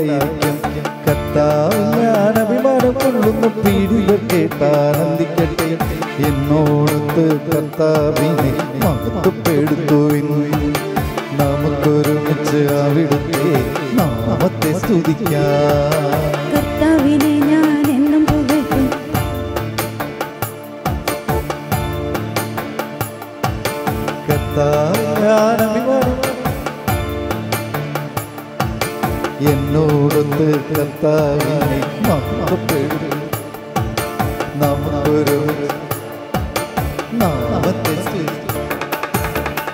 കേട്ടായിരിക്കും. കർത്താവിൽ ഞാൻ അഭിമാനം കൊള്ളുന്ന പീഡിതർ കേട്ടാനന്ദിക്കട്ടെ. എന്നോടൊത്ത് കർത്താവിനെ മഹത്വപ്പെടുത്തുവിൻ. നമുക്കൊരുമിച്ച് അവിടുത്തെ നാമത്തെ സ്തുതിക്കാം. കർത്താവിനെ ഞാൻ എന്നും പുകഴ്ത്തും. കർത്താവിൽ ഞാൻ അഭിമാനം എന്നോടൊത്ത് കർത്താവിനെ മഹത്വപ്പെടുത്തും. നമുക്കൊരുമിച്ച് നാമത്തെ സ്തുതിക്കാം.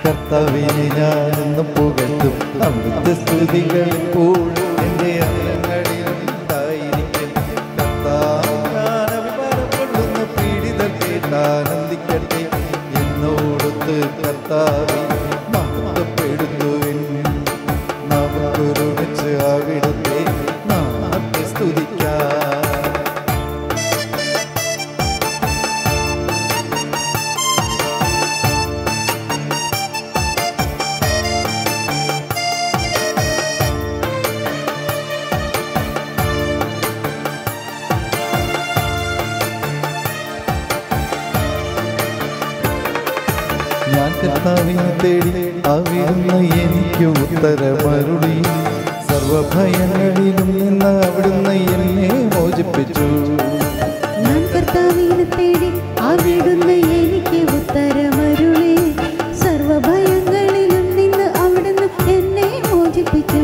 കർത്താവിനെ ഞാൻ എന്നും പുകഴ്ത്തും. അവിടുത്തെ സ്തുതികൾ എപ്പോഴും എൻ്റെ അകലങ്ങളിൽ ഉണ്ടായിരിക്കും. കർത്താവിൽ ഞാൻ അഭിമാനം കൊള്ളുന്ന പീഡിതർ കേട്ടാനന്ദിക്കട്ടെ. എന്നോടൊത്ത് കർത്താവിനെ മഹത്വപ്പെടുത്തുവിൻ. നമുക്കൊരുമിച്ച് അവിടുത്തെ നാമത്തെ സ്തുതിക്കാം. ഞാൻ കർത്താവിനെ തേടി അവിടുന്ന് എനിക്ക് ഉത്തരമരുളി. സർവഭയങ്ങളിലും നിന്ന് അവിടുന്ന് എന്നെ മോചിപ്പിച്ചു. ഞാൻ കർത്താവിനെ തേടി അവിടുന്ന് എനിക്ക് ഉത്തരമരുളി. സർവഭയങ്ങളിലും നിന്ന് അവിടുന്ന് എന്നെ മോചിപ്പിച്ചു.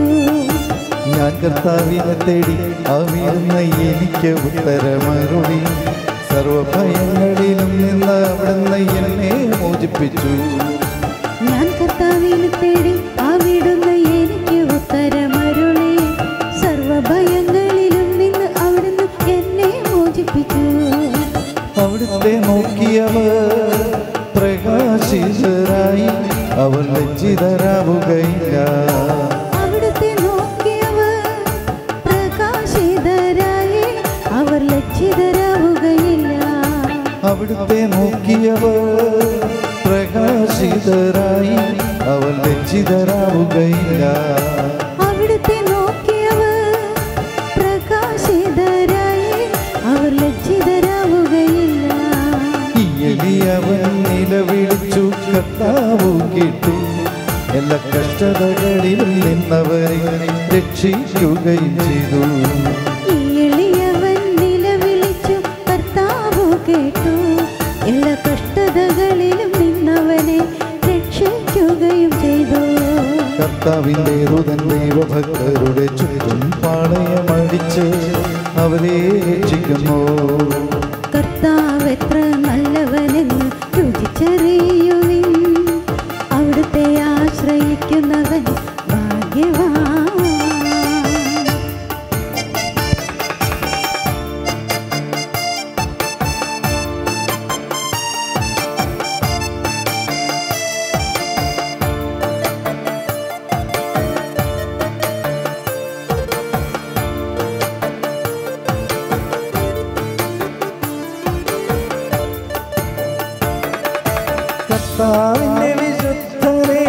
ഞാൻ കർത്താവിനെ തേടി അവിടുന്ന് എനിക്ക് ഉത്തരമരുളി. സർവഭയങ്ങളിലും നിന്ന് അവിടുന്ന് എന്നെ മോചിപ്പിച്ചു. ഞാൻ കർത്താവിനെ തേടി അവിടുന്ന് എനിക്ക് ഉത്തരമരുളി. സർവഭയങ്ങളിലും നിന്ന് അവിടുന്ന് എന്നെ മോചിപ്പിച്ചു. അവിടുത്തെ നോക്കിയവർ പ്രകാശിതരായി അവർ ലജ്ജിതരാവുകയില്ല. അവിടുത്തെ നോക്കിയവർ പ്രകാശിതരായി അവർ ലജ്ജിതരാവുകയില്ല. അവിടുത്തെ നോക്കിയവർ പ്രകാശിതരായി അവർ ലജ്ജിതരാവുകയില്ല. അവിടുത്തെ നോക്കിയവർ പ്രകാശിതരായി അവർ ലജ്ജിതരാവുകയില്ല. ഈ എളിയവൻ നിലവിളിച്ചു, കർത്താവ് കേട്ടു. എല്ലാ കഷ്ടതകളിലും നിന്നവരെ രക്ഷിക്കുകയും ചെയ്തു. ഈ എളിയവൻ നിലവിളിച്ചു, കർത്താവ് കേട്ടു. എല്ലാ കഷ്ടതകളിലും നിന്നവനെ രക്ഷിക്കുകയും ചെയ്തു. കർത്താവിൻ്റെ ദൂതൻ ദൈവഭക്തരുടെ ചുറ്റും പാളയമടിച്ച് അവരെ രക്ഷിക്കുന്നു. കർത്താവ് എത്ര നല്ലവനെന്ന് രുചിച്ചറിയുവിൻ. അവിടുത്തെ ആശ്രയിക്കുന്നവൻ ഭാഗ്യവാൻ. കർത്താവിന്റെ വിശുദ്ധരെ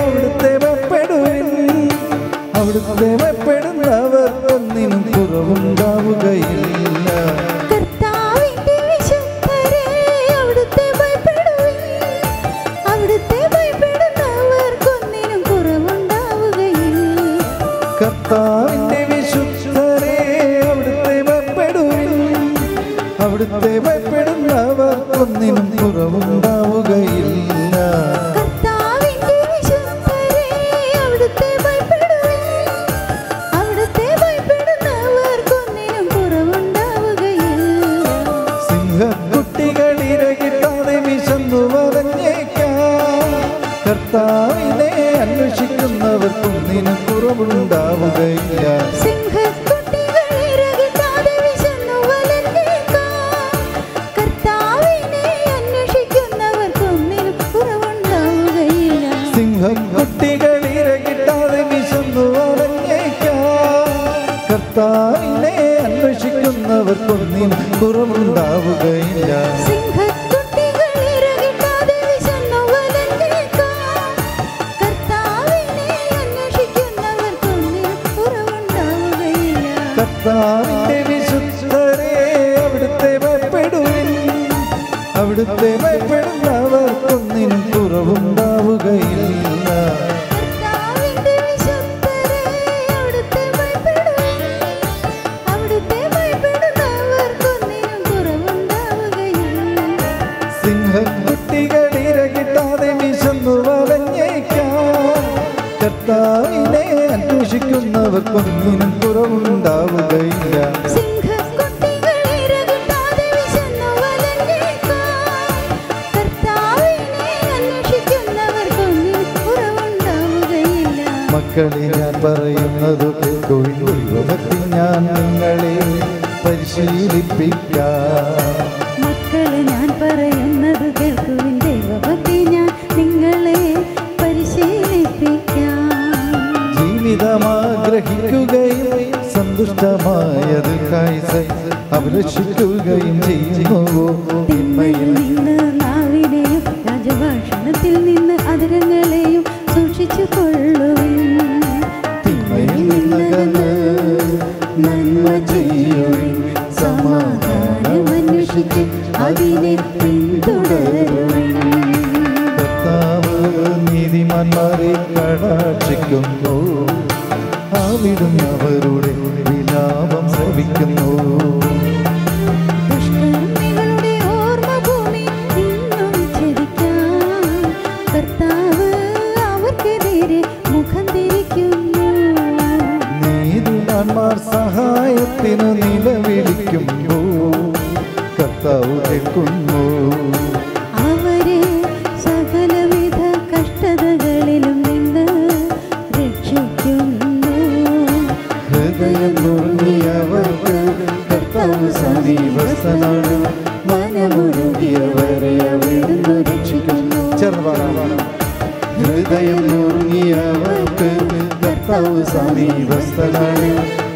അവിടുത്തെ ഭയപ്പെടുവിൻ. അവിടുത്തെ ഭയപ്പെടുന്നവർ ഒന്നിനും കുറവുണ്ടാവുകയില്ല. കർത്താവിന്റെ വിശുദ്ധരെ അവിടുത്തെ ഭയപ്പെടുവിൻ. അവിടുത്തെ ഭയപ്പെടുന്നവർക്കൊന്നിനും കുറവുണ്ടാവുകയില്ല. കർത്താവിന്റെ വിശുദ്ധരെ അവിടുത്തെ ഭയപ്പെടുവിൻ. അവിടുത്തെ ഭയപ്പെടുന്നവർ ഒന്നിനും കുറവുണ്ടാവുകയില്ല. കർത്താവിന്റെ വിശുദ്ധരെ അവിടുത്തെ ഭയപ്പെടുവിൻ. അവിടുത്തെ ഭയപ്പെടുന്നവർക്കൊന്നിനും കുറവുണ്ടാവുകയില്ല. സിംഹക്കുട്ടികൾ ഇരകിട്ടാതെ വിശന്നു വരഞ്ഞേക്കാം. കർത്താവിനെ അന്വേഷിക്കുന്നവർക്കൊന്നിനും കുറവുണ്ടാവുകയില്ല. സിംഹക്കുട്ടികൾ ഇരകിട്ടാതെ വിശന്നു വലഞ്ഞേക്കാം. കർത്താവിനെ അന്വേഷിക്കുന്നവർക്കൊന്നിനും കുറവുണ്ടാവുകയില്ല. സിംഹക്കുട്ടികൾ ഇരകിട്ടാതെ വിശന്നു വരഞ്ഞേക്കാം. കർത്താവിനെ അന്വേഷിക്കുന്നവർക്കൊന്നിനും കുറവുണ്ടാവുകയില്ല. സിംഹക്കുട്ടികൾ ഇരകിട്ടാതെ വിശന്നു വലഞ്ഞേക്കാം. കർത്താവിനെ അന്വേഷിക്കുന്നവർക്കൊന്നിനും കുറവുണ്ടാവുകയില്ല. കർത്താവിന്റെ വിശുദ്ധരെ അവിടുത്തെ ഭയപ്പെടുവിൻ. അവിടുത്തെ ഭയപ്പെടുന്നവർക്കൊന്നിനും കുറവുണ്ടാവുകയില്ല. കർത്താവിന്റെ വിശുദ്ധരെ അവിടുത്തെ ഭയപ്പെടുവിൻ. അവിടുത്തെ ഭയപ്പെടുന്നവർക്കൊന്നിനും കുറവുണ്ടാവുകയില്ല. സിംഹക്കുട്ടികൾ ഇരകിട്ടാതെ വിശന്നു വലഞ്ഞേക്കാം. കർത്താവിനെ അന്വേഷിക്കുന്നവർക്കൊന്നിനും കുറവുണ്ടാവുകയില്ല. സിംഹക്കുട്ടികൾ ഇരകിട്ടാതെ വിശന്നു വലഞ്ഞേക്കാം. കർത്താവിനെ അന്വേഷിക്കുന്നവർക്കൊന്നിനും കുറവുണ്ടാവുകയില്ല. മക്കളെ ഞാൻ പറയുന്നത് കേൾക്കുവിൻ. ദൈവഭക്തി ഞാൻ നിങ്ങളെ പരിശീലിപ്പിക്കാം. മക്കളെ ഞാൻ പറയുന്നത് കേൾക്കുവിൻ. ദൈവഭക്തി ഞാൻ നിങ്ങളെ പരിശീലിപ്പിക്കാം. ജീവിതമാഗ്രഹിക്കുകയും സന്തുഷ്ടമായത് അഭിലഷിക്കുകയും ചെയ്യുന്നുവോ? തിന്മയിൽ നിന്ന് നാവിനെയും രാജഭാഷണത്തിൽ നിന്ന് അധരങ്ങളെയും സൂക്ഷിച്ചു കൊള്ളുവിൻ. തിന്മയിൽ നിന്നകന്ന് നന്മ ചെയ്യുവിൻ. സമാധാനം അന്വേഷിച്ച് അതിനെ പിന്തുടരുവിൻ. കർത്താവ് നീതിമാന്മാരെ കടാക്ഷിക്കുന്നു. അവിടുന്ന് അവരുടെ വിലാപം ശ്രവിക്കുന്നു. ദുഷ്കർമ്മികളുടെ ഓർമ്മ ഭൂമി ഇന്നും ചരിക്കാം. കർത്താവ് അവർക്കെതിരെ മുഖം തിരിക്കുന്നു. നീതിമാന്മാർ സഹായത്തിനു നിലവിളിക്കുമ്പോൾ കർത്താവ് കേൾക്കുന്നു. അവരെ സകലവിധ കഷ്ടതകളിലും നിന്ന് രക്ഷിക്കുന്നു. ഹൃദയം നുറുങ്ങിയവർക്ക് കർത്താവ് സമീപസ്ഥനാണ്. മനമുരുകിയവരെ അവിടുന്ന് രക്ഷിക്കുന്നു. ഹൃദയം നുറുങ്ങിയവർക്ക് കർത്താവ് സമീപസ്ഥനാണ്.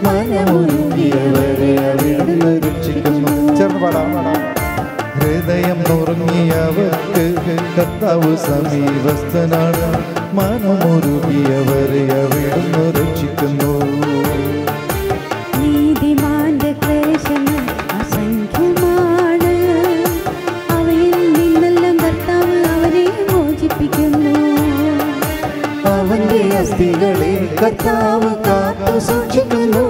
മനമുരുകിയവരെ അവിടുന്ന് രക്ഷിക്കുന്നു. ഹൃദയം നുറുങ്ങിയവർക്ക് കർത്താവ് സമീപസ്ഥനാണ്. മനമുരുകിയവരെ അവിടുന്ന് രക്ഷിക്കുന്നു. നീതിമാന്റെ ക്ലേശങ്ങൾ അസംഖ്യമാണ്. അവയിൽ നിന്നെല്ലാം കർത്താവ് അവരെ മോചിപ്പിക്കുന്നു. അവന്റെ അസ്ഥികളെ കർത്താവ് കാത്തു സൂക്ഷിക്കുന്നു.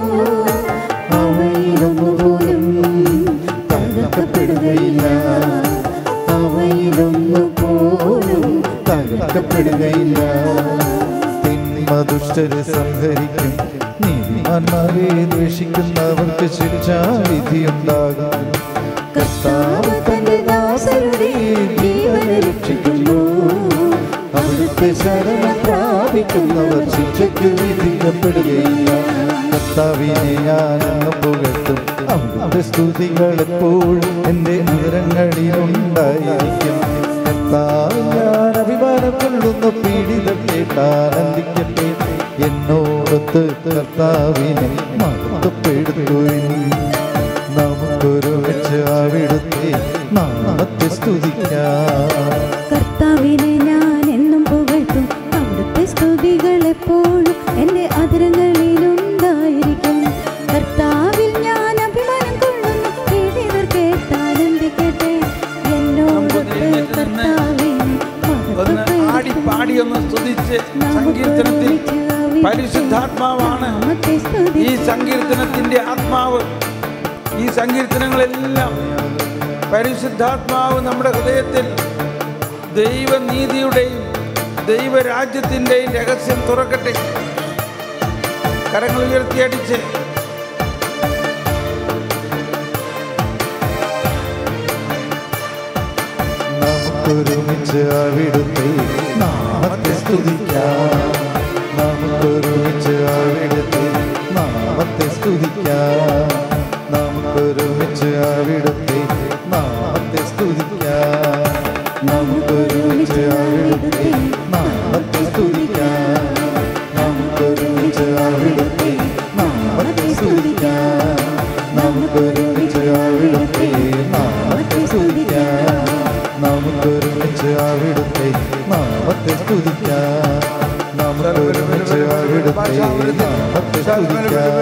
അവയിലൊന്നുപോലും തകർക്കപ്പെടുകയില്ല. അവയിലൊന്നുപോലും തകർക്കപ്പെടുകയില്ല. തിന്മ ദുഷ്ടരെ സംഹരിക്കും. നീതിമാന്മാരെ ദ്വേഷിക്കുന്നവർക്ക് ശിക്ഷാവിധിയുണ്ടാകും. കർത്താവ് തന്റെ ദാസരുടെ ജീവനെ രക്ഷിക്കുന്നു. അവിടുത്തെ ശരണം പ്രാപിക്കുന്നവർ ശിക്ഷയ്ക്ക് വിധിക്കപ്പെടുകയില്ല. കർത്താവിനെ ഞാനെന്നും പുകഴ്ത്തും. അവിടുത്തെ സ്തുതികൾ എപ്പോഴും എൻ്റെ അധരങ്ങളിലുണ്ടായിരിക്കും. കർത്താവ് ഞാൻ അഭിമാനം കൊള്ളുന്ന പീഡിതം കേട്ടാനന്ദിക്കട്ടെ. എന്നോടൊത്ത് കർത്താവിനെ മഹത്വപ്പെടുത്തുവിൻ. നമുക്കൊരുമിച്ച് അവിടുത്തെ നാമത്തെ സ്തുതിക്കാം. കർത്താവിനെ ഞാൻ എന്നും പുകഴ്ത്തും. അവിടുത്തെ സ്തുതികൾ എപ്പോഴും എൻ്റെ അധരങ്ങളിലുണ്ടായിരിക്കും. കർത്താവിൽ ഞാൻ അഭിമാനം കൊള്ളുന്നു. പീഡിതർ കേട്ടാനന്ദിക്കട്ടെ. എന്നോടൊത്ത് കർത്താവിനെ പാടി ഒന്ന് സ്തുതിച്ച് സങ്കീർത്തനത്തിൽ പരിശുദ്ധാത്മാവാണ് ഈ സങ്കീർത്തനത്തിന്റെ ആത്മാവ്. ഈ സങ്കീർത്തനങ്ങളെല്ലാം പരിശുദ്ധാത്മാവ് നമ്മുടെ ഹൃദയത്തിൽ ദൈവനീതിയുടെയും ദൈവരാജ്യത്തിൻ്റെയും രഹസ്യം തുറക്കട്ടെ. കരങ്ങൾ ഉയർത്തിയടിച്ച് നമുക്കൊരുമിച്ച് അവിടുത്തെ നാമത്തെ സ്തുതിക്കാം. നമുക്കൊരുമിച്ച് അവിടുത്തെ നാമത്തെ സ്തുതിക്കാം. നമുക്കൊരുമിച്ച് അവിടുത്തെ നാമത്തെ സ്തുതിക്കാം. നമുക്കൊരുമിച്ച് അവിടുത്തെ നാമത്തെ സ്തുതിക്കാം. നമുക്കൊരുമിച്ച് അവിടുത്തെ നാമത്തെ സ്തുതിക്കാം. നമുക്കൊരുമിച്ച് അവിടുത്തെ നാമത്തെ സ്തുതിക്കാം. നമുക്കൊരുമിച്ച് അവിടുത്തെ നാമത്തെ സ്തുതിക്കാം. നമുക്കൊരുമിച്ച് അവിടുത്തെ നാമത്തെ സ്തുതിക്കാം.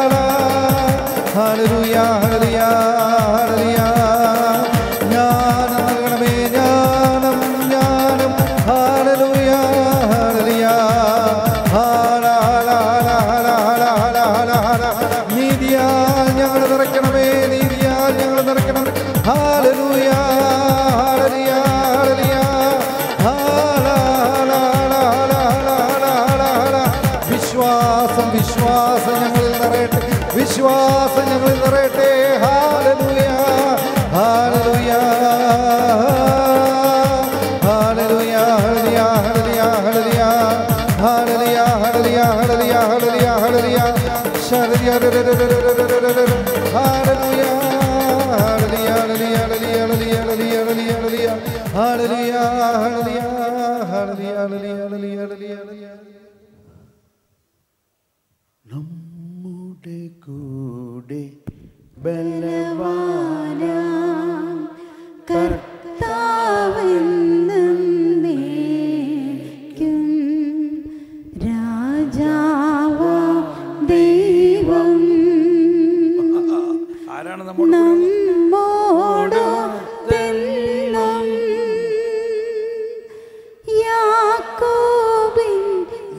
വിശ്വാസം വിശ്വാസം ഞങ്ങളിൽ നിറയട്ടെ, വിശ്വാസം ഞങ്ങളിൽ നിറയട്ടെ. Hallelujah hallelujah hallelujah hallelujah hallelujah hallelujah hallelujah hallelujah hallelujah hallelujah hallelujah നമ്മുടെ കൂടെ ബലവാനാം കർത്താവെന്നേക്കും രാജാവാം ദൈവം ആരാണ് നമ്മുടെ നമ്മോടൊത്തെന്നും യാക്കോബിൻ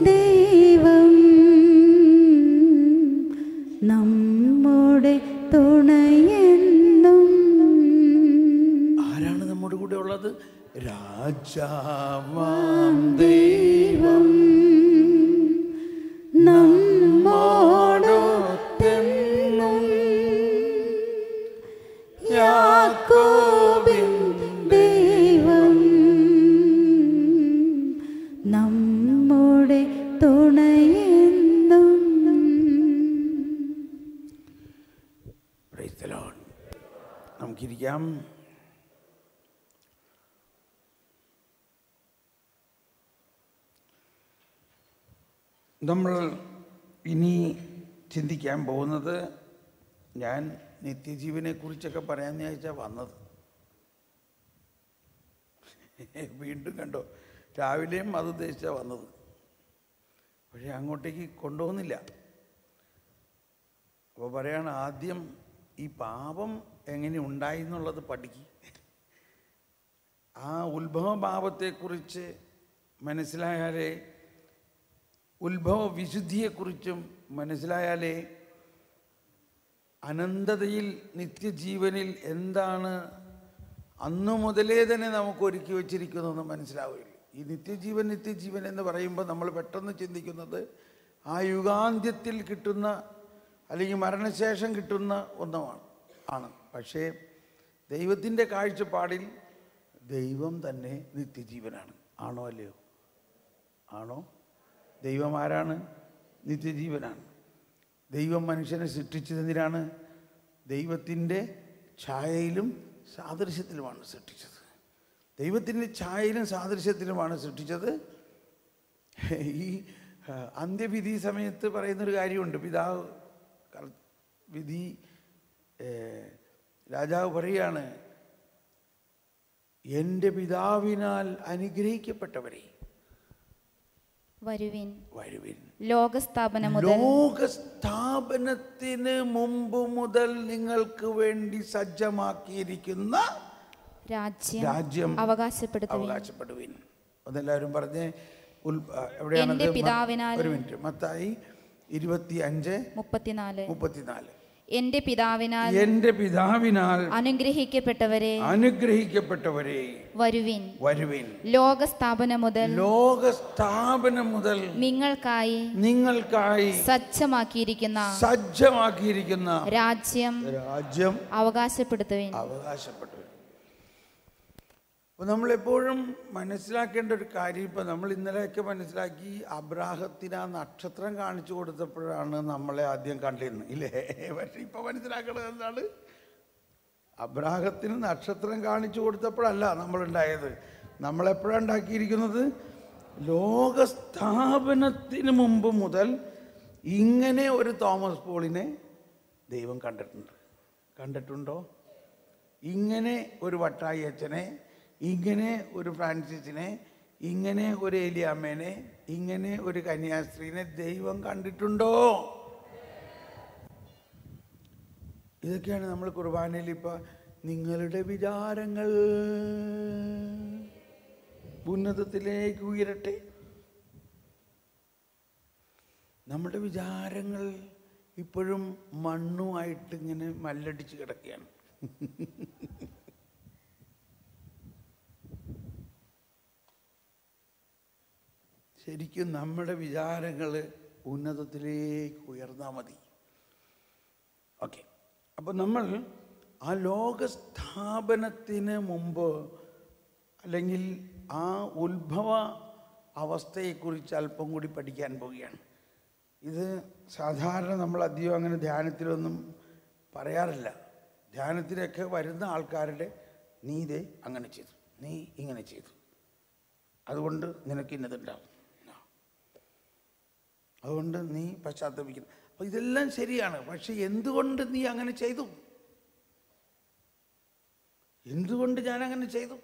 ദൈവം നമ്മുടെ തുണയെന്നും. ആരാണ് നമ്മുടെ കൂടെ ഉള്ളത്? രാജാവാം ദൈവം നമ്മോടൊത്തെന്നും യാക്കോബിൻ ദൈവം നമ്മുടെ തുണയെന്നും. Praise the lord. നമുക്കിരിക്കാം. നമ്മൾ ഇനി ചിന്തിക്കാൻ പോകുന്നത്, ഞാൻ നിത്യജീവനെ കുറിച്ചൊക്കെ പറയാമെന്ന് ചോദിച്ചാൽ വന്നത്. വീണ്ടും കണ്ടോ, രാവിലെയും അത് ഉദ്ദേശിച്ചാണ് വന്നത്, പക്ഷേ അങ്ങോട്ടേക്ക് കൊണ്ടുപോകുന്നില്ല. അപ്പോൾ പറയാണ്, ആദ്യം ഈ പാപം എങ്ങനെ ഉണ്ടായി എന്നുള്ളത് പഠിക്കുക. ആ ഉത്ഭവഭാവത്തെക്കുറിച്ച് മനസ്സിലായാലേ, ഉത്ഭവ വിശുദ്ധിയെക്കുറിച്ചും മനസ്സിലായാലേ അനന്തതയിൽ നിത്യജീവനിൽ എന്താണ് അന്നു മുതലേ തന്നെ നമുക്ക് ഒരുക്കി വച്ചിരിക്കുന്നതെന്ന് മനസ്സിലാവുകയില്ല. ഈ നിത്യജീവൻ നിത്യജീവൻ എന്ന് പറയുമ്പോൾ നമ്മൾ പെട്ടെന്ന് ചിന്തിക്കുന്നത് ആ യുഗാന്ത്യത്തിൽ കിട്ടുന്ന അല്ലെങ്കിൽ മരണശേഷം കിട്ടുന്ന ആണ്. പക്ഷേ ദൈവത്തിൻ്റെ കാഴ്ചപ്പാടിൽ ദൈവം തന്നെ നിത്യജീവനാണ്. ആണോ അല്ലയോ? ആണോ? ദൈവം ആരാണ്? നിത്യജീവനാണ്. ദൈവം മനുഷ്യനെ സൃഷ്ടിച്ചതെന്തിനാണ്? ദൈവത്തിൻ്റെ ഛായയിലും സാദൃശ്യത്തിലുമാണ് സൃഷ്ടിച്ചത്. ദൈവത്തിൻ്റെ ഛായയിലും സാദൃശ്യത്തിലുമാണ് സൃഷ്ടിച്ചത്. ഈ അന്ത്യവിധി സമയത്ത് പറയുന്നൊരു കാര്യമുണ്ട്. പിതാവ് വിധി രാജാവ് പറയുകയാണ്, എൻ്റെ പിതാവിനാൽ അനുഗ്രഹിക്കപ്പെട്ടവരെ വരുവിൻ, വരുവിൻ. ലോകസ്ഥാപനത്തിന് മുമ്പ് മുതൽ നിങ്ങൾക്ക് വേണ്ടി സജ്ജമാക്കിയിരിക്കുന്ന രാജ്യം അവകാശപ്പെടുവിൻ. അതെല്ലാവരും പറഞ്ഞ് എവിടെയാണ്? ഒരു മിനിറ്റ്. മത്തായി 25:34. എന്റെ പിതാവിനാൽ അനുഗ്രഹിക്കപ്പെട്ടവരെ വരുവിൻ, ലോകസ്ഥാപനം മുതൽ നിങ്ങൾക്കായി സജ്ജമാക്കിയിരിക്കുന്ന രാജ്യം അവകാശപ്പെടുത്തുവിൻ. അപ്പോൾ നമ്മളെപ്പോഴും മനസ്സിലാക്കേണ്ട ഒരു കാര്യം, ഇപ്പം നമ്മൾ ഇന്നലെയൊക്കെ മനസ്സിലാക്കി, അബ്രാഹത്തിന് ആ നക്ഷത്രം കാണിച്ചു കൊടുത്തപ്പോഴാണ് നമ്മളെ ആദ്യം കണ്ടിരുന്നത്, ഇല്ലേ? പക്ഷെ ഇപ്പം മനസ്സിലാക്കേണ്ടത് എന്താണ്? അബ്രാഹത്തിന് നക്ഷത്രം കാണിച്ചു കൊടുത്തപ്പോഴല്ല നമ്മളുണ്ടായത്. നമ്മളെപ്പോഴാണ് ഉണ്ടാക്കിയിരിക്കുന്നത്? ലോകസ്ഥാപനത്തിന് മുമ്പ് മുതൽ ഇങ്ങനെ ഒരു തോമസ് പോളിനെ ദൈവം കണ്ടിട്ടുണ്ടോ? ഇങ്ങനെ ഒരു വട്ടായി അച്ഛനെ, ഇങ്ങനെ ഒരു ഫ്രാൻസിസിനെ, ഇങ്ങനെ ഒരു ഏലിയാമ്മേനെ, ഇങ്ങനെ ഒരു കന്യാസ്ത്രീനെ ദൈവം കണ്ടിട്ടുണ്ടോ? ഇതൊക്കെയാണ് നമ്മൾ കുർബാനയിൽ ഇപ്പം നിങ്ങളുടെ വിചാരങ്ങൾ ഉന്നതത്തിലേക്ക് ഉയരട്ടെ. നമ്മുടെ വിചാരങ്ങൾ ഇപ്പോഴും മണ്ണുമായിട്ട് ഇങ്ങനെ മല്ലടിച്ച് കിടക്കുകയാണ്. ശരിക്കും നമ്മുടെ വിചാരങ്ങൾ ഉന്നതത്തിലേക്ക് ഉയർന്നാൽ മതി. ഓക്കെ, അപ്പോൾ നമ്മൾ ആ ലോകസ്ഥാപനത്തിന് മുമ്പ് അല്ലെങ്കിൽ ആ ഉത്ഭവ അവസ്ഥയെക്കുറിച്ച് അല്പം കൂടി പഠിക്കാൻ പോവുകയാണ്. ഇത് സാധാരണ നമ്മൾ അധികം അങ്ങനെ ധ്യാനത്തിലൊന്നും പറയാറില്ല. ധ്യാനത്തിലൊക്കെ വരുന്ന ആൾക്കാരുടെ നീ ഇതേ അങ്ങനെ ചെയ്തു, നീ ഇങ്ങനെ ചെയ്തു, അതുകൊണ്ട് നിനക്ക് ഇന്നതുണ്ടാവും, അതുകൊണ്ട് നീ പശ്ചാത്തപിക്കുന്നു. അപ്പോൾ ഇതെല്ലാം ശരിയാണ്. പക്ഷെ എന്തുകൊണ്ട് നീ അങ്ങനെ ചെയ്തു? എന്തുകൊണ്ട് ഞാൻ അങ്ങനെ ചെയ്തു?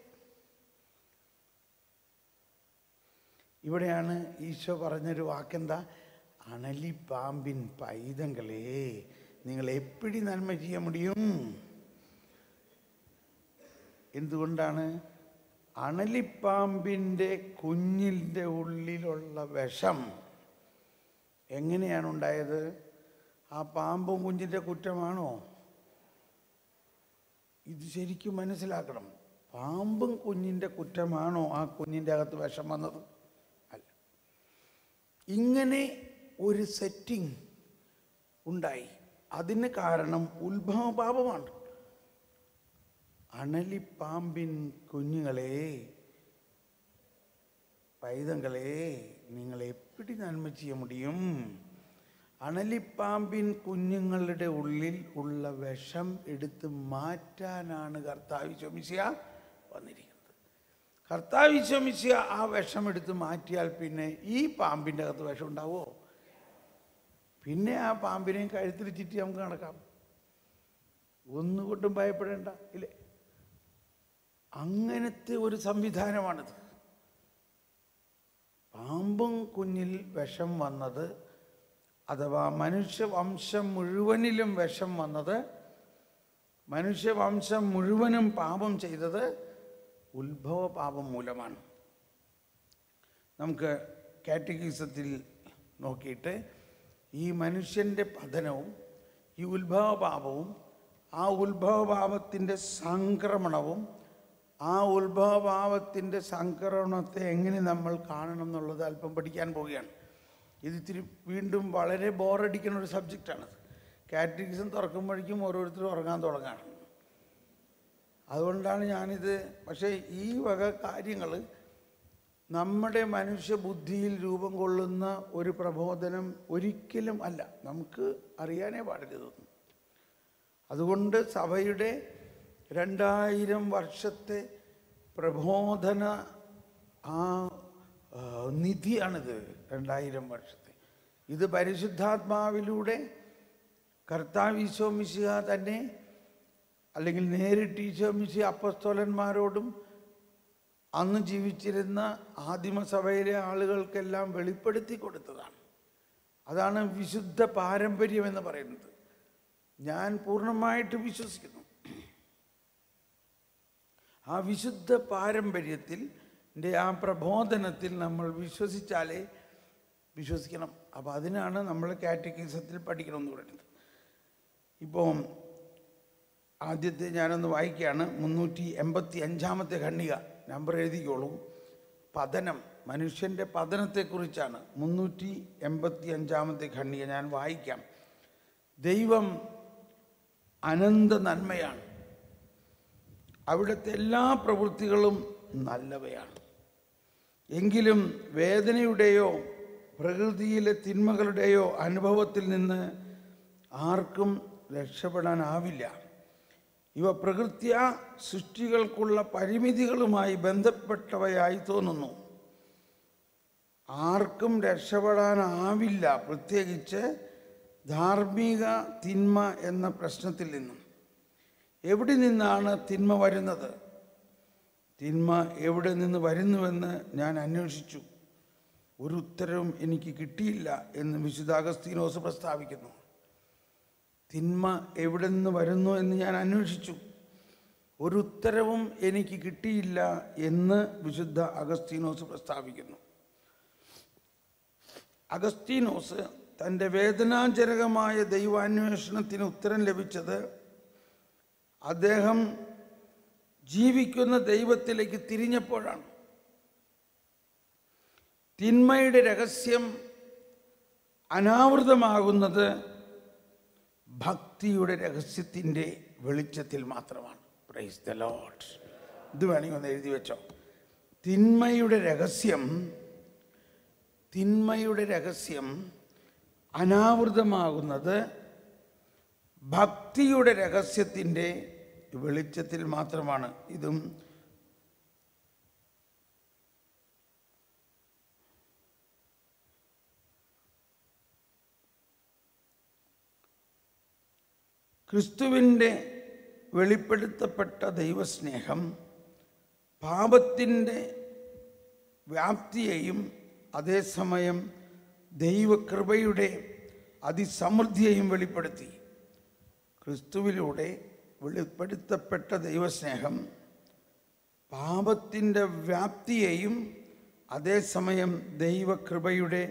ഇവിടെയാണ് ഈശോ പറഞ്ഞൊരു വാക്കെന്താ? അണലിപ്പാമ്പിൻ പൈതങ്ങളെ നിങ്ങൾ എപ്പിടി നന്മ ചെയ്യാൻ മുടിയും. എന്തുകൊണ്ടാണ്? അണലിപ്പാമ്പിൻ്റെ കുഞ്ഞിൻ്റെ ഉള്ളിലുള്ള വിഷം എങ്ങനെയാണ് ഉണ്ടായത്? ആ പാമ്പും കുഞ്ഞിൻ്റെ കുറ്റമാണോ? ഇത് ശരിക്കും മനസ്സിലാക്കണം. പാമ്പും കുഞ്ഞിൻ്റെ കുറ്റമാണോ ആ കുഞ്ഞിൻ്റെ അകത്ത് വിഷം വന്നത്? അല്ല. ഇങ്ങനെ ഒരു സെറ്റിംഗ് ഉണ്ടായി. അതിന് കാരണം ഉത്ഭവ പാപമാണ്. അണലിപ്പാമ്പിൻ കുഞ്ഞുങ്ങളെ, പൈതങ്ങളെ നിങ്ങൾ എപ്പിടി നന്മ ചെയ്യാൻ മുടിയും. അണലിപ്പാമ്പിൻ കുഞ്ഞുങ്ങളുടെ ഉള്ളിൽ ഉള്ള വിഷം എടുത്ത് മാറ്റാനാണ് കർത്താവ് ഈശോ മിശിഹാ വന്നിരിക്കുന്നത്. കർത്താവ് ഈശോ മിശിഹാ ആ വിഷം എടുത്ത് മാറ്റിയാൽ പിന്നെ ഈ പാമ്പിൻ്റെ അകത്ത് വിഷം ഉണ്ടാവോ? പിന്നെ ആ പാമ്പിനെയും കഴുത്തിൽ ചുറ്റി നമുക്ക് നടക്കാം, ഒന്നുകൊണ്ടും ഭയപ്പെടേണ്ട, ഇല്ലേ? അങ്ങനത്തെ ഒരു സംവിധാനമാണിത്. പാമ്പും കുഞ്ഞിൽ വിഷം വന്നത്, അഥവാ മനുഷ്യവംശം മുഴുവനിലും വിഷം വന്നത്, മനുഷ്യവംശം മുഴുവനും പാപം ചെയ്തത് ഉത്ഭവ പാപം മൂലമാണ്. നമുക്ക് കാറ്റഗിസത്തിൽ നോക്കിയിട്ട് ഈ മനുഷ്യൻ്റെ പതനവും ഈ ഉത്ഭവ പാപവും ആ ഉത്ഭവ പാപത്തിൻ്റെ സംക്രമണവും ആ ഉത്ഭവ പാപത്തിൻ്റെ സംക്രമണത്തെ എങ്ങനെ നമ്മൾ കാണണം എന്നുള്ളത് അല്പം പഠിക്കാൻ പോവുകയാണ്. ഇതിത്തിരി വീണ്ടും വളരെ ബോറടിക്കുന്ന ഒരു സബ്ജക്റ്റാണത്. കാറ്റഗിസം തുറക്കുമ്പോഴേക്കും ഓരോരുത്തരും ഉറങ്ങാൻ തുടങ്ങാണ്. അതുകൊണ്ടാണ് ഞാനിത്. പക്ഷേ ഈ വക കാര്യങ്ങൾ നമ്മുടെ മനുഷ്യബുദ്ധിയിൽ രൂപം കൊള്ളുന്ന ഒരു പ്രബോധനം ഒരിക്കലും അല്ല. നമുക്ക് അറിയാനേ പാടില്ലതൊന്നും. അതുകൊണ്ട് സഭയുടെ 2000 വർഷത്തെ പ്രബോധന ആ നിധിയാണിത്. 2000 വർഷത്തെ ഇത് പരിശുദ്ധാത്മാവിലൂടെ കർത്താവ് ഈശോ മിശിഹാ തന്നെ, അല്ലെങ്കിൽ നേരിട്ട് ഈശോ മിശിഹാ അപ്പസ്തോലന്മാരോടും അന്ന് ജീവിച്ചിരുന്ന ആദിമസഭയിലെ ആളുകൾക്കെല്ലാം വെളിപ്പെടുത്തി കൊടുത്തതാണ്. അതാണ് വിശുദ്ധ പാരമ്പര്യം എന്ന് പറയുന്നത്. ഞാൻ പൂർണ്ണമായിട്ട് വിശ്വസിക്കുന്നു. ആ വിശുദ്ധ പാരമ്പര്യത്തിൽ ആ പ്രബോധനത്തിൽ നമ്മൾ വിശ്വസിച്ചാലേ വിശ്വസിക്കണം. അപ്പോൾ അതിനാണ് നമ്മൾ കാറ്റഗിസത്തിൽ പഠിക്കണമെന്ന് പറയുന്നത്. ഇപ്പോൾ ആദ്യത്തെ ഞാനൊന്ന് വായിക്കുകയാണ്. 385 ഖണ്ഡിക, നമ്പർ എഴുതിക്കോളൂ. പതനം, മനുഷ്യൻ്റെ പതനത്തെക്കുറിച്ചാണ് 385 ഖണ്ഡിക. ഞാൻ വായിക്കാം. ദൈവം അനന്ത നന്മയാണ്, അവിടുത്തെ എല്ലാ പ്രവൃത്തികളും നല്ലവയാണ്. എങ്കിലും വേദനയുടെയോ പ്രകൃതിയിലെ തിന്മകളുടെയോ അനുഭവത്തിൽ നിന്ന് ആർക്കും രക്ഷപ്പെടാനാവില്ല. ഇവ പ്രകൃത്യ സൃഷ്ടികൾക്കുള്ള പരിമിതികളുമായി ബന്ധപ്പെട്ടവയായി തോന്നുന്നു. ആർക്കും രക്ഷപ്പെടാനാവില്ല, പ്രത്യേകിച്ച് ധാർമ്മിക തിന്മ എന്ന പ്രശ്നത്തിൽ നിന്നും. എവിടെ നിന്നാണ് തിന്മ വരുന്നത്? തിന്മ എവിടെ നിന്ന് വരുന്നുവെന്ന് ഞാൻ അന്വേഷിച്ചു, ഒരു ഉത്തരവും എനിക്ക് കിട്ടിയില്ല എന്ന് വിശുദ്ധ അഗസ്തീനോസ് പ്രസ്താവിക്കുന്നു. തിന്മ എവിടെ നിന്ന് വരുന്നു എന്ന് ഞാൻ അന്വേഷിച്ചു, ഒരു ഉത്തരവും എനിക്ക് കിട്ടിയില്ല എന്ന് വിശുദ്ധ അഗസ്തീനോസ് പ്രസ്താവിക്കുന്നു. അഗസ്തീനോസ് തൻ്റെ വേദനാജനകമായ ദൈവാന്വേഷണത്തിന് ഉത്തരം ലഭിച്ചത് അദ്ദേഹം ജീവിക്കുന്ന ദൈവത്തിലേക്ക് തിരിഞ്ഞപ്പോഴാണ്. തിന്മയുടെ രഹസ്യം അനാവൃതമാകുന്നത് ഭക്തിയുടെ രഹസ്യത്തിൻ്റെ വെളിച്ചത്തിൽ മാത്രമാണ്. Price the Lord. ഇത് വേണമെങ്കിൽ ഒന്ന് എഴുതി വെച്ചോ. തിന്മയുടെ രഹസ്യം അനാവൃതമാകുന്നത് ഭക്തിയുടെ രഹസ്യത്തിൻ്റെ വെളിച്ചത്തിൽ മാത്രമാണ്. ഇതും ക്രിസ്തുവിൻ്റെ വെളിപ്പെടുത്തപ്പെട്ട ദൈവസ്നേഹം പാപത്തിൻ്റെ വ്യാപ്തിയെയും അതേസമയം ദൈവകൃപയുടെ അതിസമൃദ്ധിയെയും വെളിപ്പെടുത്തി. ക്രിസ്തുവിലൂടെ വെളിപ്പെടുത്തപ്പെട്ട ദൈവസ്നേഹം പാപത്തിൻ്റെ വ്യാപ്തിയെയും അതേസമയം ദൈവകൃപയുടെ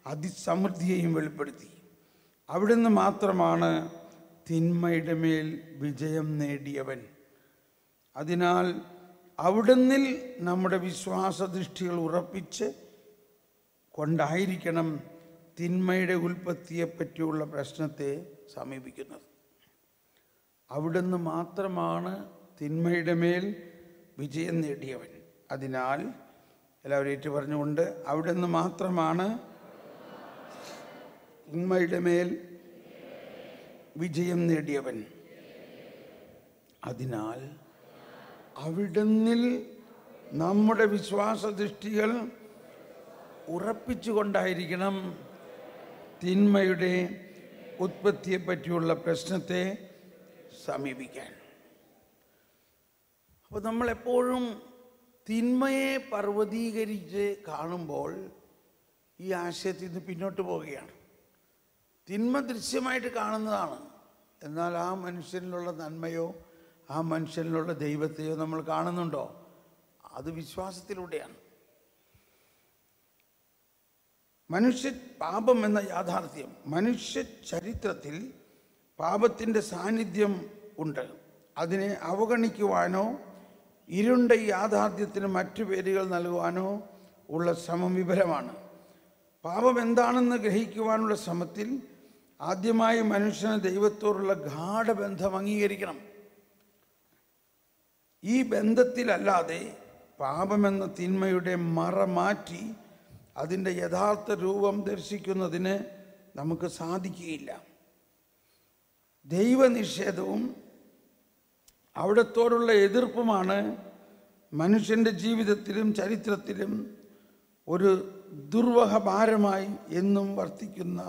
അതിസമൃദ്ധിയെയും വെളിപ്പെടുത്തി. അവിടുന്ന് മാത്രമാണ് തിന്മയുടെ മേൽ വിജയം നേടിയവൻ. അതിനാൽ അവിടുന്നിൽ നമ്മുടെ വിശ്വാസദൃഷ്ടികൾ ഉറപ്പിച്ച് കൊണ്ടായിരിക്കണം തിന്മയുടെ ഉൽപ്പത്തിയെപ്പറ്റിയുള്ള പ്രശ്നത്തെ സമീപിക്കുന്നത്. അവിടുന്ന് മാത്രമാണ് തിന്മയുടെ മേൽ വിജയം നേടിയവൻ. അതിനാൽ എല്ലാവരും ഏറ്റു പറഞ്ഞുകൊണ്ട്, അവിടുന്ന് മാത്രമാണ് തിന്മയുടെ മേൽ വിജയം നേടിയവൻ. അതിനാൽ അവിടുന്നിൽ നമ്മുടെ വിശ്വാസദൃഷ്ടികൾ ഉറപ്പിച്ചുകൊണ്ടായിരിക്കണം തിന്മയുടെ ഉത്പത്തിയെപ്പറ്റിയുള്ള പ്രശ്നത്തെ സമീപിക്കാൻ. അപ്പോൾ നമ്മളെപ്പോഴും തിന്മയെ പർവ്വതീകരിച്ച് കാണുമ്പോൾ ഈ ആശയത്തിൽ നിന്ന് പിന്നോട്ട് പോവുകയാണ്. തിന്മ ദൃശ്യമായിട്ട് കാണുന്നതാണ്, എന്നാൽ ആ മനുഷ്യനിലുള്ള നന്മയോ ആ മനുഷ്യനിലുള്ള ദൈവത്തെയോ നമ്മൾ കാണുന്നുണ്ടോ? അത് വിശ്വാസത്തിലൂടെയാണ്. പാപം എന്ന യാഥാർത്ഥ്യം, മനുഷ്യ ചരിത്രത്തിൽ പാപത്തിൻ്റെ സാന്നിധ്യം ഉണ്ട്. അതിനെ അവഗണിക്കുവാനോ ഇരുണ്ട യാഥാർത്ഥ്യത്തിന് മറ്റു പേരുകൾ നൽകുവാനോ ഉള്ള ശ്രമം വിഫലമാണ്. പാപം എന്താണെന്ന് ഗ്രഹിക്കുവാനുള്ള ശ്രമത്തിൽ ആദ്യമായി മനുഷ്യന് ദൈവത്തോടുള്ള ഗാഢബന്ധം അംഗീകരിക്കണം. ഈ ബന്ധത്തിലല്ലാതെ പാപമെന്ന തിന്മയുടെ മറ മാറ്റി അതിൻ്റെ യഥാർത്ഥ രൂപം ദർശിക്കുന്നതിന് നമുക്ക് സാധിക്കുകയില്ല. ദൈവനിഷേധവും അവിടത്തോടുള്ള എതിർപ്പുമാണ് മനുഷ്യൻ്റെ ജീവിതത്തിലും ചരിത്രത്തിലും ഒരു ദുർവഹ ഭാരമായി എന്നും വർത്തിക്കുന്ന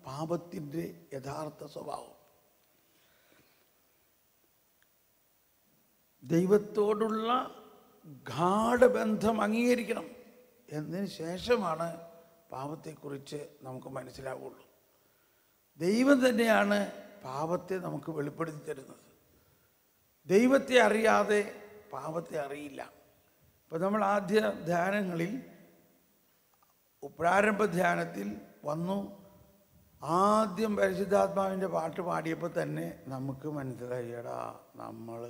പാപത്തിൻ്റെ യഥാർത്ഥ സ്വഭാവം. ദൈവത്തോടുള്ള ഗാഢബന്ധം അംഗീകരിക്കണം. എന്നതിന് ശേഷമാണ് പാപത്തെക്കുറിച്ച് നമുക്ക് മനസ്സിലാവുള്ളൂ. ദൈവം തന്നെയാണ് പാപത്തെ നമുക്ക് വെളിപ്പെടുത്തി തരുന്നത്. ദൈവത്തെ അറിയാതെ പാപത്തെ അറിയില്ല. ഇപ്പം നമ്മൾ ആദ്യ ധ്യാനങ്ങളിൽ, പ്രാരംഭ ധ്യാനത്തിൽ വന്നു, ആദ്യം പരിശുദ്ധാത്മാവിൻ്റെ പാട്ട് പാടിയപ്പോൾ തന്നെ നമുക്ക് മനസ്സിലായി, എടാ നമ്മൾ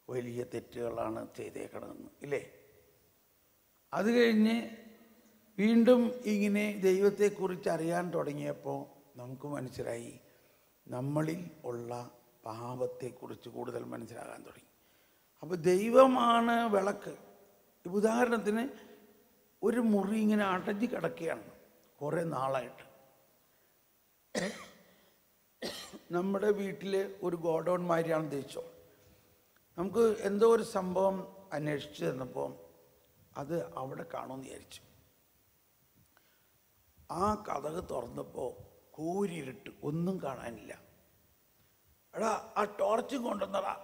വലിയ തെറ്റുകളാണ് ചെയ്തേക്കണമെന്ന്, ഇല്ലേ? അത് കഴിഞ്ഞ് വീണ്ടും ഇങ്ങനെ ദൈവത്തെക്കുറിച്ച് അറിയാൻ തുടങ്ങിയപ്പോൾ നമുക്ക് മനസ്സിലായി നമ്മളിൽ ഉള്ള പാപത്തെക്കുറിച്ച് കൂടുതൽ മനസ്സിലാകാൻ തുടങ്ങി. അപ്പോൾ ദൈവമാണ് വിളക്ക്. ഉദാഹരണത്തിന് ഒരു മുറി ഇങ്ങനെ അടഞ്ഞു കിടക്കുകയാണ് കുറേ നാളായിട്ട്. നമ്മുടെ വീട്ടിൽ ഒരു ഗോഡൗൺ മാതിരിയാണ് ഉദ്ദേശിച്ചോ. നമുക്ക് എന്തോ ഒരു സംഭവം അന്വേഷിച്ച് തന്നപ്പോൾ അത് അവിടെ കാണുമെന്ന് വിചാരിച്ചു. ആ കതക് തുറന്നപ്പോൾ കൂരിരുട്ട്, ഒന്നും കാണാനില്ല. എടാ ആ ടോർച്ചും കൊണ്ടുവന്നടാ.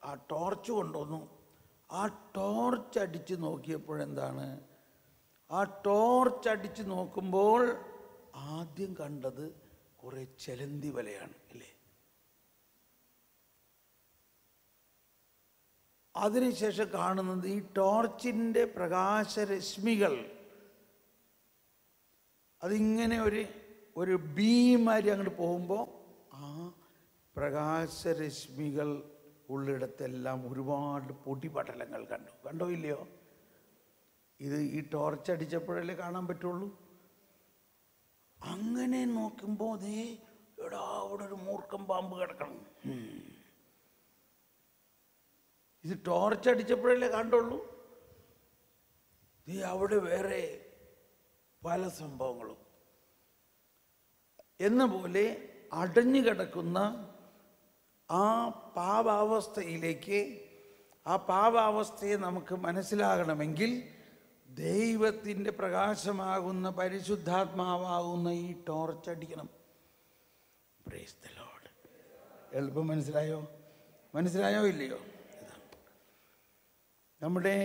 ആ ടോർച്ച് കൊണ്ടുവന്നു. ആ ടോർച്ച് അടിച്ച് നോക്കിയപ്പോഴെന്താണ്, ആ ടോർച്ച് അടിച്ച് നോക്കുമ്പോൾ ആദ്യം കണ്ടത് കുറേ ചെലന്തി വലയാണ്, അല്ലേ? അതിനുശേഷം കാണുന്നത് ഈ ടോർച്ചിൻ്റെ പ്രകാശരശ്മികൾ അതിങ്ങനെ ഒരു ബീമാരി അങ്ങോട്ട് പോകുമ്പോൾ ആ പ്രകാശരശ്മികൾ ഉള്ളിടത്തെല്ലാം ഒരുപാട് പൊടിപടലങ്ങൾ കണ്ടോ ഇല്ലയോ? ഇത് ഈ ടോർച്ച് അടിച്ചപ്പോഴല്ലേ കാണാൻ പറ്റുള്ളൂ. അങ്ങനെ നോക്കുമ്പോൾ അതേ എടാ അവിടെ ഒരു മൂർഖം പാമ്പ് കിടക്കണം. ഇത് ടോർച്ച് അടിച്ചപ്പോഴല്ലേ കണ്ടുള്ളൂ. അവിടെ വേറെ പല സംഭവങ്ങളും എന്ന പോലെ അടഞ്ഞു കിടക്കുന്ന ആ പാപാവസ്ഥയിലേക്ക്, ആ പാപാവസ്ഥയെ നമുക്ക് മനസ്സിലാകണമെങ്കിൽ ദൈവത്തിൻ്റെ പ്രകാശമാകുന്ന പരിശുദ്ധാത്മാവാകുന്ന ഈ ടോർച്ച് അടിക്കണം. Praise the lord. എളുപ്പം മനസ്സിലായോ ഇല്ലയോ? നമ്മുടെ